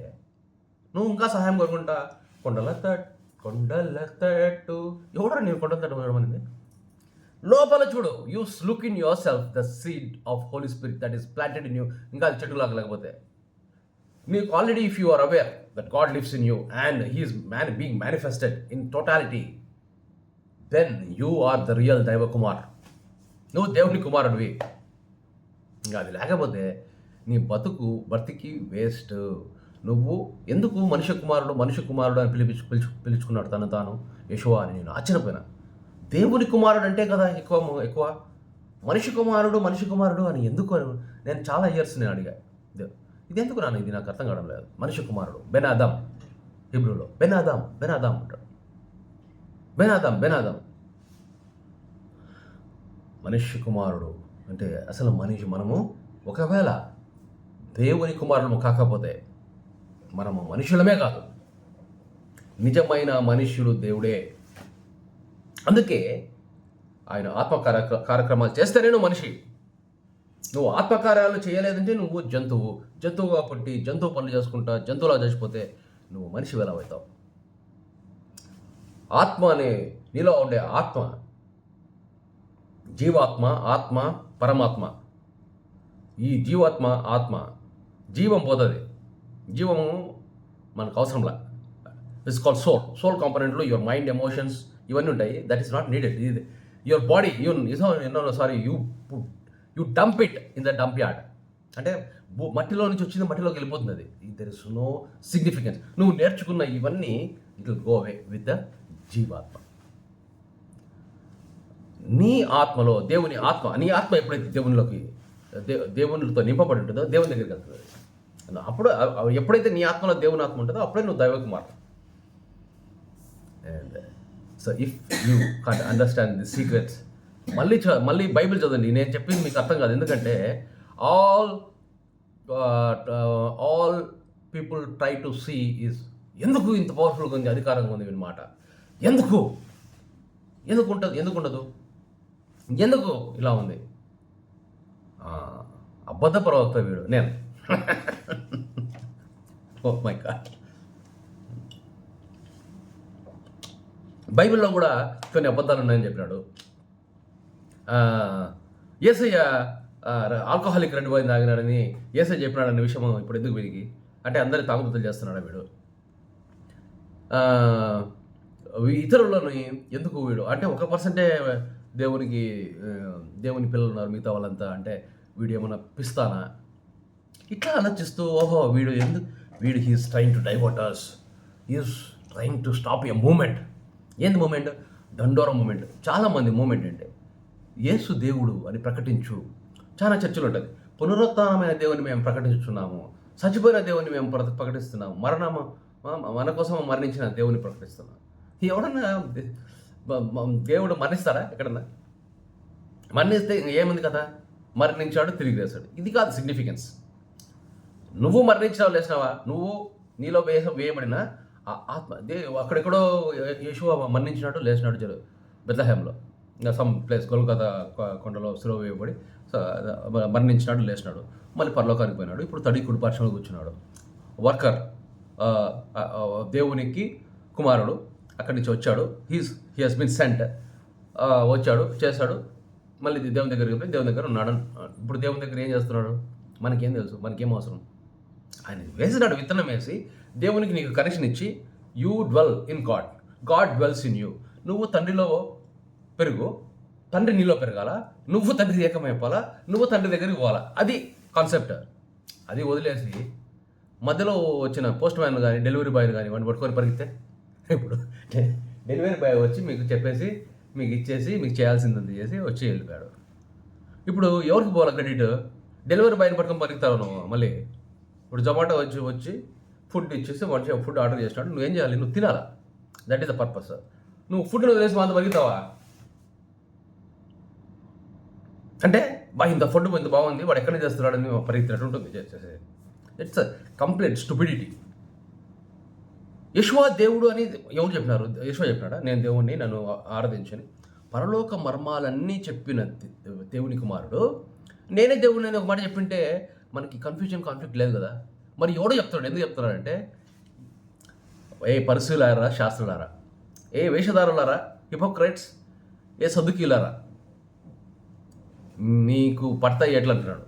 నువ్వు ఇంకా సహాయం కోరుకుంటా. కొండల తట్టు ఎవడో నేను కొండల తట్టు అనేది లోపల చూడు. You look in yourself the seed of holy spirit that is planted in you. ఇంకా అది చెట్టులాగా లేకపోతే నీకు already if you are aware that God lives in you and he's being manifested in totality, then you are the real దైవ కుమార్. నువ్వు దేవుని కుమారుడివి. ఇంకా అది లేకపోతే నీ బతికి వేస్ట్. నువ్వు ఎందుకు మనిషి కుమారుడు అని పిలుచుకున్నాడు తాను యెషూవ అని నేను ఆశ్చర్యపోయినా. దేవుని కుమారుడు అంటే కదా ఎక్కువ. మనిషి కుమారుడు అని ఎందుకు నేను చాలా ఇయర్స్ నేను అడిగా, ఇది ఎందుకు నాన్న, ఇది నాకు అర్థం కావడం లేదు. మనిషి కుమారుడు బెన్ ఆదాం, హిబ్రూలో బెన్ ఆదాం అంటాడు. బెన్ ఆదాం మనిషి కుమారుడు అంటే అసలు మనము ఒకవేళ దేవుని కుమారుడు కాకపోతే మనము మనుషులమే కాదు, నిజమైన మనుష్యుడు దేవుడే. అందుకే ఆయన ఆత్మ కార్యక్రమాలు చేస్తేనే నువ్వు మనిషి. నువ్వు ఆత్మకార్యాలు చేయలేదంటే నువ్వు జంతువుగా పుట్టి జంతువు పనులు చేసుకుంటా జంతువులా చచ్చిపోతే నువ్వు మనిషి ఎలా అవుతావు? ఆత్మ అనే నీలో ఉండే ఆత్మ, జీవాత్మ, ఆత్మ, పరమాత్మ. ఈ జీవాత్మ ఆత్మ జీవం పోతుంది. జీవము మనకు అవసరంలా. ఇట్స్ కాల్డ్ సోల్ కాంపోనెంట్లో యువర్ మైండ్, ఎమోషన్స్ ఇవన్నీ ఉంటాయి. That is not needed. Your body you dump it in the dump yard. అంటే మట్టిలో నుంచి వచ్చింది మట్టిలోకి వెళ్ళిపోతుంది. అది దెర్ ఇస్ నో సిగ్నిఫికెన్స్. నువ్వు నేర్చుకున్న ఇవన్నీ it will go away with the జీవాత్మ. నీ ఆత్మలో దేవుని ఆత్మ, నీ ఆత్మ ఎప్పుడైతే దేవునితో నింపబడి ఉంటుందో దేవుని దగ్గరికి వెళ్తుంది. అప్పుడు ఎప్పుడైతే నీ ఆత్మలో దేవుని ఆత్మ ఉంటుందో అప్పుడే నువ్వు దైవ కుమార్. And so if you can't understand the secrets, మళ్ళీ బైబిల్ చదవండి. నేను చెప్పింది మీకు అర్థం కాదు. ఎందుకంటే all people try to see is ఎందుకు ఇంత పవర్ఫుల్గా ఉంది, అధికారంగా ఉంది వీడి మాట. ఎందుకు ఉంటుంది, ఎందుకు ఉండదు, ఎందుకు ఇలా ఉంది? అబద్ధ ప్రవక్త వీడు నేను. Oh my God. బైబిల్లో కూడా కొన్ని అబద్ధాలు ఉన్నాయని చెప్పినాడు. యేసయ్య ఆల్కహాలిక్ 2 వైన్ తాగినాడని యేసయ్య చెప్పినాడనే విషయం ఇప్పుడు ఎందుకు వీడికి? అంటే అందరి తాగుబోతులు చేస్తున్నాడు వీడు. ఇతరులని ఎందుకు వీడు అంటే 1% దేవుని పిల్లలు ఉన్నారు, మిగతా వాళ్ళంతా అంటే వీడు ఏమైనా పిస్తానా? ఇట్లా ఆలోచిస్తూ వీడు he's trying to divert us, he's trying to stop a moment. ఏంది మూమెంట్? దండోరా మూమెంట్. చాలామంది మూమెంట్ అంటే యేసు దేవుడు అని ప్రకటించు. చాలా చర్చలు ఉంటుంది. పునరుత్థానమైన దేవుని మేము ప్రకటిస్తున్నాము, చచ్చిపోయిన దేవుని మేము ప్రకటిస్తున్నాము, మన కోసం మరణించిన దేవుని ప్రకటిస్తున్నాము. ఎవడన్నా దేవుడు మరణిస్తాడా? ఎక్కడన్నా మరణిస్తే ఏముంది కదా, మరణించాడు తిరిగి లేస్తాడు. ఇది కాదు సిగ్నిఫికెన్స్. నువ్వు మరణించినావు లేచినావా, నువ్వు నీలో వేయబడిన ఆ ఆత్మ అక్కడెక్కడో యేషూవ మరణించినట్టు లేచినాడు బెత్లెహేంలో, ఇంకా సమ్ ప్లేస్ గొల్గొతా కొండలో సిలువ వేయబడి మరణించినాడు, లేచినాడు, మళ్ళీ పరలోకానికి పోయినాడు. ఇప్పుడు తడి కుడిపార్శ్వంలో కూర్చున్నాడు. వర్కర్, దేవునికి కుమారుడు అక్కడి నుంచి వచ్చాడు. He has been sent. వచ్చాడు, చేశాడు, మళ్ళీ దేవుని దగ్గరికి పోయి దేవుని దగ్గర ఉన్నాడు. ఇప్పుడు దేవుని దగ్గర ఏం చేస్తున్నాడు? మనకేం తెలుసు, మనకేం అవసరం? ఆయన వేసినాడు, విత్తనం వేసి దేవునికి నీకు కనెక్షన్ ఇచ్చి you dwell in God dwells in you. నువ్వు తండ్రిలో పెరుగు, తండ్రి నీలో పెరగాల, నువ్వు తండ్రి ఏకమైపోవాలా, నువ్వు తండ్రి దగ్గరికి పోవాలా. అది కాన్సెప్ట్. అది వదిలేసి మధ్యలో వచ్చిన పోస్ట్ మ్యాన్ కానీ డెలివరీ బాయ్ని కానీ వాడిని పట్టుకొని పరిగితే ఇప్పుడు డెలివరీ బాయ్ వచ్చి మీకు చెప్పేసి మీకు ఇచ్చేసి మీకు చేయాల్సింది చేసి వచ్చి వెళ్ళిపోయాడు. ఇప్పుడు ఎవరికి పోవాలి క్రెడిట్? డెలివరీ బాయ్ని పట్టుకొని పరిగెత్తావు నువ్వు మళ్ళీ. ఇప్పుడు జొమాటో వచ్చి ఫుడ్ ఇచ్చేసి మంచిగా ఫుడ్ ఆర్డర్ చేసినాడు, నువ్వేం చేయాలి? నువ్వు తినాలా. That is the purpose. నువ్వు ఫుడ్ వదిలేసి వాళ్ళ పరిగెత్తావా? అంటే ఇంత ఫుడ్ ఇంత బాగుంది, వాడు ఎక్కడ చేస్తున్నాడని పరిగెత్తినట్టు ఉంటుంది చేసేసి. It's complete stupidity. యెషోవా దేవుడు అని ఎవరు చెప్పినారు? యెషోవా చెప్పినాడా నేను దేవుణ్ణి, నన్ను ఆరాధించని? పరలోక మర్మాలన్నీ చెప్పిన దేవుని కుమారుడు నేనే దేవుడిని అని ఒక మాట చెప్పింటే మనకి కాన్ఫ్లిక్ట్ లేదు కదా. మరి ఎవడో చెప్తాడు, ఎందుకు చెప్తున్నాడంటే, ఏ పరిశీలారా, శాస్త్రులారా, ఏ వేషధారులారా, హిపోక్రైట్స్, ఏ సదుకీలారా, మీకు పడతాయి ఎట్లా అంటున్నాడు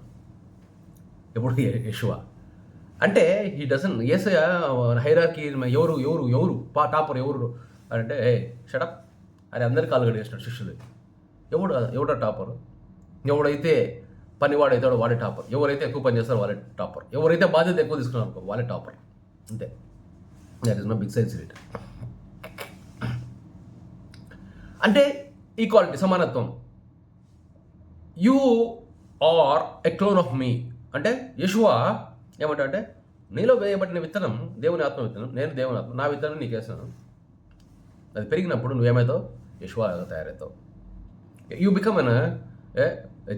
ఎప్పుడు యెషోవా. అంటే ఈ డజన్ ఏసయ హైరార్కీ ఎవరు టాపర్ ఎవరు అంటే షటప్ అని అందరి కాలు కడిగేసినాడు శిష్యులు. ఎవడో టాపరు? ఎవడైతే పనివాడు అవుతాడో వాడే టాపర్, ఎవరైతే ఎక్కువ పని చేస్తారో వాళ్ళే టాపర్, ఎవరైతే బాధ్యత ఎక్కువ తీసుకున్నారో వాళ్ళే టాపర్. అంతే. That is no big science it. అంటే ఈక్వాలిటీ, సమానత్వం. You are a clone of me అంటే యెషోవా ఏమంటా అంటే, నీలో వేయబడిన విత్తనం దేవుని ఆత్మ విత్తనం, నేను దేవుని ఆత్మ, నా విత్తనం నీకు వేస్తాను. అది పెరిగినప్పుడు నువ్వేమవుతావు? యెషోవాగా తయారవుతావు. You become an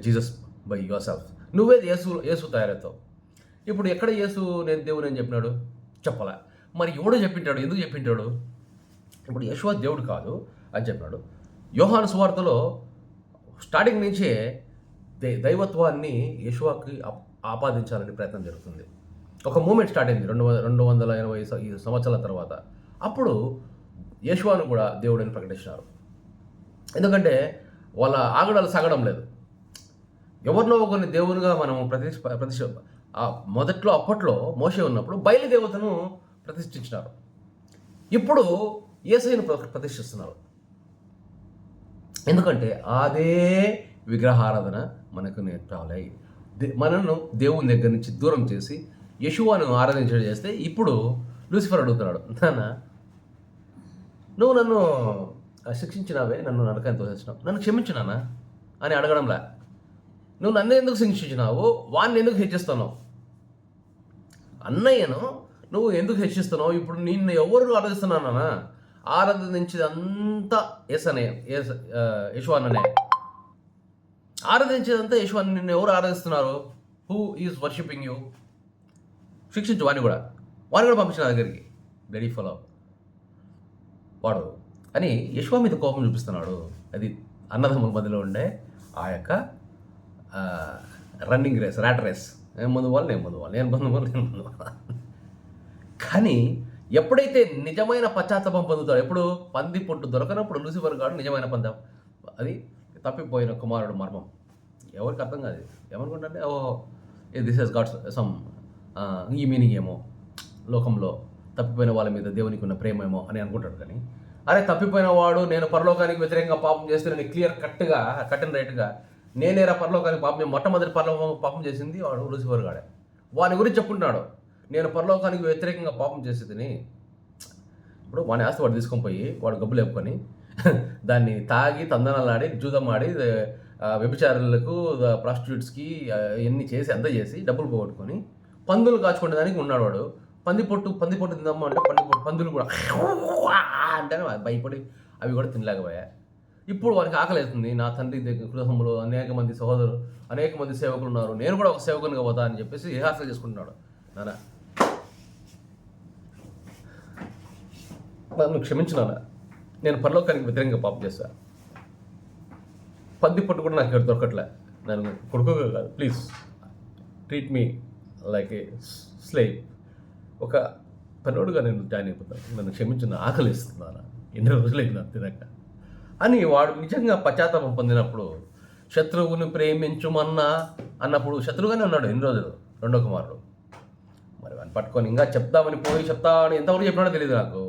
Jesus by your self. నువ్వే యేసు తయారవుతావు. ఇప్పుడు ఎక్కడ యేసు నేను దేవుని అని చెప్పినాడు? చెప్పాలా. మరి ఎవడో చెప్పింటాడు, ఎందుకు చెప్పింటాడు? ఇప్పుడు యెషోవా దేవుడు కాదు అని చెప్పినాడు. యోహాను సువార్తలో స్టార్టింగ్ నుంచే దైవత్వాన్ని యెషోవాకి ఆపాదించాలని ప్రయత్నం జరుగుతుంది. ఒక మూమెంట్ స్టార్ట్ అయింది 280 సంవత్సరాల తర్వాత. అప్పుడు యెషోవాను కూడా దేవుడని ప్రకటించినారు. ఎందుకంటే వాళ్ళ ఆగడాలు సాగడం లేదు. ఎవరినో ఒకరిని దేవునిగా మనం మొదట్లో అప్పట్లో మోషే ఉన్నప్పుడు బయలుదేవతను ప్రతిష్ఠించినారు. ఇప్పుడు యేసయ్యను ప్రతిష్ఠిస్తున్నారు. ఎందుకంటే అదే విగ్రహారాధన మనకు నేర్పాలి. మనను దేవుని దగ్గర నుంచి దూరం చేసి యెషోవాను ఆరాధించడం చేస్తే ఇప్పుడు లూసిఫర్ అడుగుతున్నాడు, నాన్న నువ్వు నన్ను శిక్షించినావే, నన్ను నరకాన్ని తోసేసినావు, నన్ను క్షమించినానా అని అడగడంలా. నువ్వు నన్ను ఎందుకు శిక్షించినావు, వాడిని ఎందుకు హెచ్చిస్తున్నావు, అన్నయ్యను నువ్వు ఎందుకు హెచ్చిస్తున్నావు, ఇప్పుడు నిన్ను ఎవరు ఆరాధిస్తున్నానా? ఆరాధించేది అంతా యెషోవానే. ఆరాధించేదంతా యెషోవాని. నిన్ను ఎవరు ఆరాధిస్తున్నారు? Who is worshiping you? శిక్షించు వాడిని కూడా పంపించిన దగ్గరికి. రెడీ ఫాలో వాడు అని యెషోవా మీద కోపం చూపిస్తున్నాడు. అది అన్నదమ్ముల మధ్యలో ఉండే ఆ యొక్క రన్నింగ్ రేస్, ర్యాట్ రేస్. నేను ముందు వాళ్ళు. కానీ ఎప్పుడైతే నిజమైన పశ్చాత్తాపం పొందుతాడో, ఎప్పుడు పంది పొట్టు దొరకనప్పుడు లూసిఫర్ గాడు నిజమైన పందం. అది తప్పిపోయిన కుమారుడు మర్మం. ఎవరికి అర్థం కాదు. ఏమనుకుంటే దిస్ హెస్ గాట్ సమ్ ఈ మీనింగ్ ఏమో, లోకంలో తప్పిపోయిన వాళ్ళ మీద దేవునికి ఉన్న ప్రేమ ఏమో అని అనుకుంటాడు. కానీ అరే తప్పిపోయిన వాడు నేను పరలోకానికి వ్యతిరేకంగా పాపం చేస్తే నేను క్లియర్ కట్ అండ్ రైట్గా నేనేరా పరలోకానికి పాపం, మొట్టమొదటి పాపం చేసింది వాడు లూసిఫర్ గాడే. వాని గురించి చెప్పుకుంటున్నాడు, నేను పరలోకానికి వ్యతిరేకంగా పాపం చేసేదని. ఇప్పుడు వాని ఆస్తి వాడు తీసుకొని పోయి వాడు గబ్బులు లేపుకొని దాన్ని తాగి తందనాలాడి జూదం ఆడి వ్యభిచారులకు ప్రాస్టిట్యూట్స్కి ఇవన్నీ చేసి అంతా చేసి డబ్బులు పోగొట్టుకొని పందులు కాచుకునే దానికి ఉన్నాడు వాడు. పంది పొట్టు తిందామా అంటే పందులు కూడా అంటే భయపడి అవి కూడా తినలేకపోయా. ఇప్పుడు వారికి ఆకలి అవుతుంది. నా తండ్రి కుటుంబంలో అనేక మంది సహోదరులు, అనేక మంది సేవకులు ఉన్నారు, నేను కూడా ఒక సేవకునిగా పోతా అని చెప్పేసి రిహార్సల్ చేసుకుంటున్నాడు. నాన్న నన్ను క్షమించినానా, నేను పరలోకానికి వ్యతిరేకంగా పాపం చేశా. పంది పొట్టు కూడా నాకు ఇక్కడ దొరకట్లే, నన్ను కొడుకుగా కాదు, please treat me like a slave. ఒక పనోడుగా నేను జాయిన్ అయిపోతాను, నన్ను క్షమించిన, ఆకలి ఇస్తున్నాను, ఎన్ని రోజులైనా తినక అని వాడు నిజంగా పశ్చాత్తాపం పొందినప్పుడు, శత్రువుని ప్రేమించుమన్నా అన్నప్పుడు శత్రువుగానే ఉన్నాడు ఎన్ని రోజులు రెండో కుమారుడు. మరి వాడిని పట్టుకొని ఇంకా చెప్తామని చెప్తామని ఎంతవరకు చెప్పినాడో తెలియదు నాకు.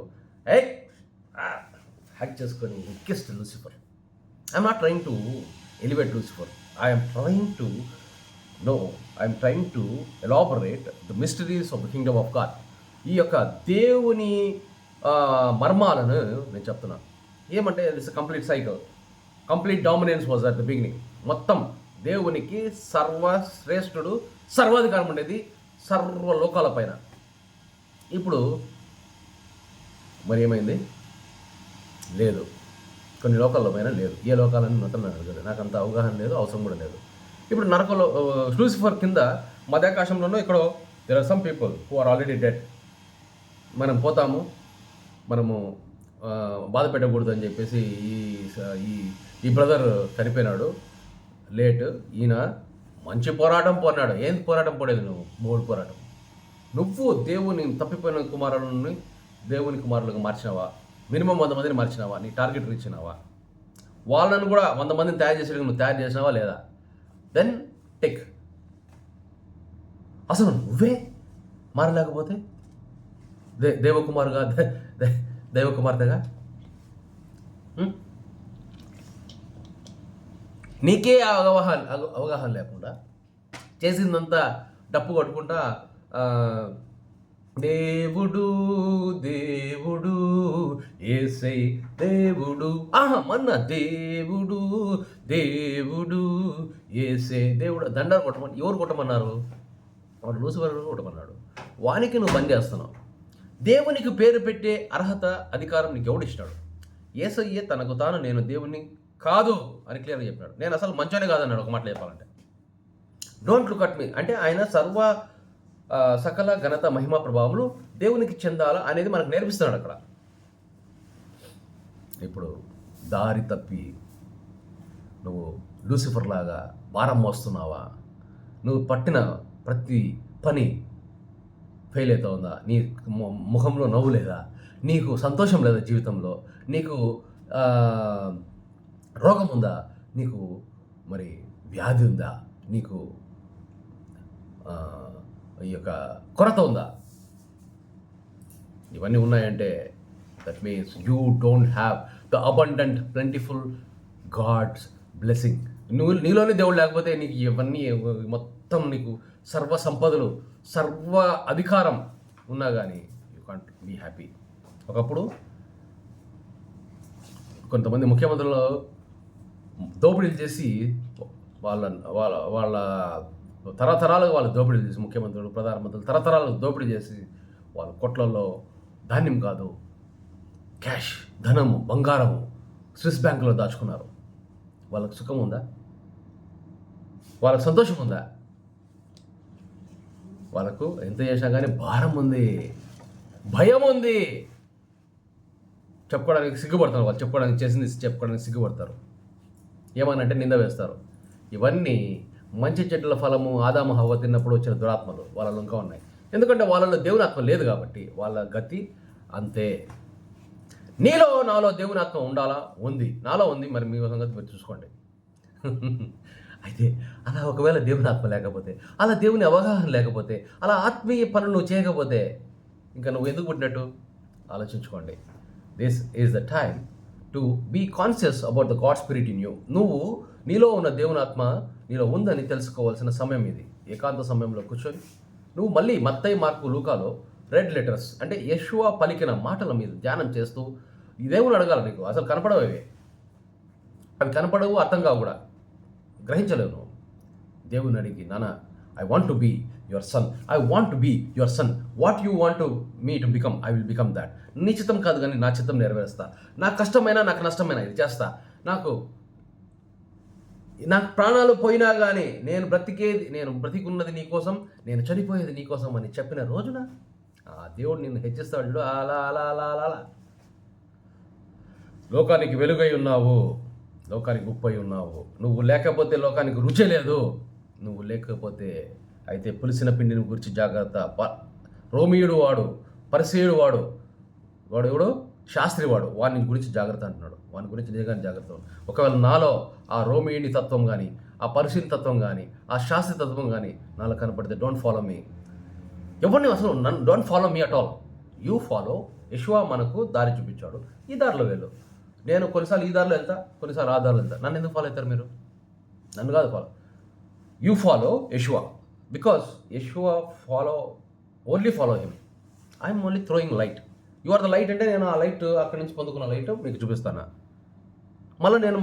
హ్యాక్ చేసుకొని exist Lucifer. I'm not trying to elevate Lucifer, I'm trying to elaborate the mysteries of the kingdom of God. ఈ యొక్క దేవుని మర్మాలను నేను చెప్తున్నాను. ఏమంటే this complete cycle, complete dominance was at the beginning. మొత్తం దేవునికి సర్వశ్రేష్ఠుడు, సర్వాధికారం ఉండేది సర్వ లోకాల పైన. ఇప్పుడు మరి ఏమైంది? లేదు, కొన్ని లోకాల్లో పైన లేదు. ఏ లోకాలని నూతన అడగదు, నాకు అంత అవగాహన లేదు, అవసరం కూడా లేదు. ఇప్పుడు నరకంలో లూసిఫర్ కింద మధ్యాకాశంలోనూ ఇక్కడో there are some people who are already dead. మనం పోతాము, మనము బాధ పెట్టకూడదు అని చెప్పేసి ఈ బ్రదర్ చనిపోయినాడు లేట్. ఈయన మంచి పోరాటం పోన్నాడు. ఏం పోరాటం పోడేది నువ్వు? మూడు పోరాటం. నువ్వు దేవుని తప్పిపోయిన కుమారులని దేవుని కుమారులుగా మార్చినావా? మినిమం 100 మందిని మార్చినావా? నీ టార్గెట్ రీచ్ అయినావా? వాళ్ళను కూడా 100 మందిని తయారు చేసేది నువ్వు తయారు చేసినావా లేదా? Then take. అసలు నువ్వే మారలేకపోతే దేవకుమారుగా దైవకుమార్తెగా నీకే అవగాహన లేకుండా చేసిందంతా డప్పు కొట్టుకుంటా దేవుడు దేవుడు ఏసై దేవుడు మన్న దేవుడు దేవుడు ఏసే దేవుడు దండాలు కొట్టమని ఎవరు కొట్టమన్నారు? వాడు లూసిఫర్ కొట్టమన్నాడు. వానికి నువ్వు పని చేస్తున్నావు. దేవునికి పేరు పెట్టే అర్హత అధికారం నీకు ఎవడు ఇస్తాడు? యేసయ్యే తనకు తాను నేను దేవుని కాదు అని క్లియర్గా చెప్పినాడు. నేను అసలు మంచోనే కాదన్నాడు. ఒక మాటలో చెప్పాలంటే డోంట్ లుక్ అట్ మీ అంటే ఆయన సకల ఘనత మహిమ ప్రభావములు దేవునికి చెందాలా అనేది మనకు నేర్పిస్తున్నాడు అక్కడ. ఇప్పుడు దారి తప్పి నువ్వు లూసిఫర్ లాగా భారం మోస్తున్నావా? నువ్వు పట్టిన ప్రతి పని ఫెయిల్ అవుతా ఉందా? నీ ముఖంలో నవ్వు లేదా? నీకు సంతోషం లేదా జీవితంలో? నీకు రోగం ఉందా? నీకు మరి వ్యాధి ఉందా? నీకు ఈ యొక్క కొరత ఉందా? ఇవన్నీ ఉన్నాయంటే that means you don't have the abundant plentiful God's blessing. నీలోనే దేవుడు లేకపోతే నీకు ఇవన్నీ మొత్తం నీకు సర్వ సంపదలు సర్వ అధికారం ఉన్నా కానీ యూ కాంట్ బీ హ్యాపీ. ఒకప్పుడు కొంతమంది ముఖ్యమంత్రులు దోపిడీలు చేసి వాళ్ళ తరతరాలుగా వాళ్ళు దోపిడీలు చేసి, ముఖ్యమంత్రులు ప్రధానమంత్రులు తరతరాలు దోపిడీ చేసి వాళ్ళ కొట్లలో ధాన్యం కాదు క్యాష్, ధనము, బంగారము స్విస్ బ్యాంకులో దాచుకున్నారు. వాళ్ళకు సుఖం ఉందా? వాళ్ళకు సంతోషం ఉందా? వాళ్ళకు ఎంత చేసినా కానీ భారం ఉంది, భయం ఉంది. చెప్పుకోవడానికి సిగ్గుపడతారు. వాళ్ళు చెప్పుకోవడానికి చేసింది చెప్పుకోవడానికి సిగ్గుపడతారు. ఏమనంటే నింద వేస్తారు. ఇవన్నీ మంచి చెట్ల ఫలము ఆదాము హవ్వ తిన్నప్పుడు వచ్చిన దురాత్మలు వాళ్ళలో ఇంకా ఉన్నాయి. ఎందుకంటే వాళ్ళలో దేవుని ఆత్మ లేదు కాబట్టి వాళ్ళ గతి అంతే. నీలో నాలో దేవుని ఆత్మ ఉండాలా? ఉంది, నాలో ఉంది. మరి మీ సంగతి మీరు చూసుకోండి. అయితే అలా ఒకవేళ దేవుని ఆత్మ లేకపోతే, అలా దేవుని అవగాహన లేకపోతే, అలా ఆత్మీయ పనులు నువ్వు చేయకపోతే ఇంకా నువ్వు ఎందుకు పుట్టినట్టు ఆలోచించుకోండి. This is the time to be conscious about the God spirit in you. నువ్వు నీలో ఉన్న దేవుని ఆత్మ నీలో ఉందని తెలుసుకోవాల్సిన సమయం ఇది. ఏకాంత సమయంలో కూర్చొని నువ్వు మళ్ళీ మత్తయి, మార్కు, లూకాలో రెడ్ లెటర్స్ అంటే యెషూవా పలికిన మాటల మీద ధ్యానం చేస్తూ ఈ దేవుని అడగాలి. నీకు అసలు కనపడవు అవి కనపడవు, అర్థం కావు కూడా, గ్రహించలేవు నువ్వు. దేవుని అడిగి, నాన్న I want to be your son, I want to be your son, what you want to me to become, I will become that. నీ చిత్తం కాదు కానీ నా చిత్తం నెరవేరుస్తా. నాకు కష్టమైనా నాకు నష్టమైనా ఇది చేస్తా. నాకు ప్రాణాలు పోయినా కానీ నేను బ్రతికున్నది నీ కోసం, నేను చనిపోయేది నీ కోసం అని చెప్పిన రోజున ఆ దేవుడు నిన్ను హెచ్చిస్తాడు. అలా అలా అలా అలా అలా లోకానికి వెలుగై ఉన్నావు, లోకానికి ఉప్పై ఉన్నావు. నువ్వు లేకపోతే లోకానికి రుచి లేదు. నువ్వు లేకపోతే అయితే పులిసిన పిండిని గురించి జాగ్రత్త. రోమియుడు వాడు, పరిసేయుడు వాడు ఎవడు? శాస్త్రి వాడు. వాని గురించి జాగ్రత్త అంటున్నాడు. వాని గురించి నిజంగా జాగ్రత్త. ఒకవేళ నాలో ఆ రోమియుని తత్వం కానీ, ఆ పరిశీలి తత్వం కానీ, ఆ శాస్త్రి తత్వం కానీ నాలో కనపడితే డోంట్ ఫాలో మీ. ఎవరిని అసలు don't follow me at all. You follow. Yeshua మనకు దారి చూపించాడు, ఈ దారిలో వెళ్ళు. నేను కొన్నిసార్లు ఈ దారిలో వెళ్తా, కొన్నిసార్లు ఆ దారిలో వెళ్తా. నన్ను ఎందుకు ఫాలో అవుతారు మీరు? నన్ను కాదు follow. You follow Yeshua because Yeshua only follow him. I'm only throwing light. You are the light అంటే నేను ఆ లైట్ అక్కడి నుంచి పొందుకున్న లైట్ మీకు చూపిస్తాను. నేను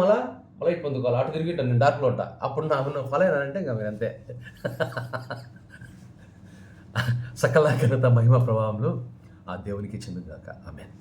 లైట్ పొందుకోవాలి. అటు తిరిగి నేను డార్క్లో ఉంటా. అప్పుడు నాకు ఫాలో అయినానంటే ఇంకా మీరు అంతే. సకల ఘనత మహిమ ప్రభావంలో ఆ దేవునికి చెందుగాక. ఆమేన్.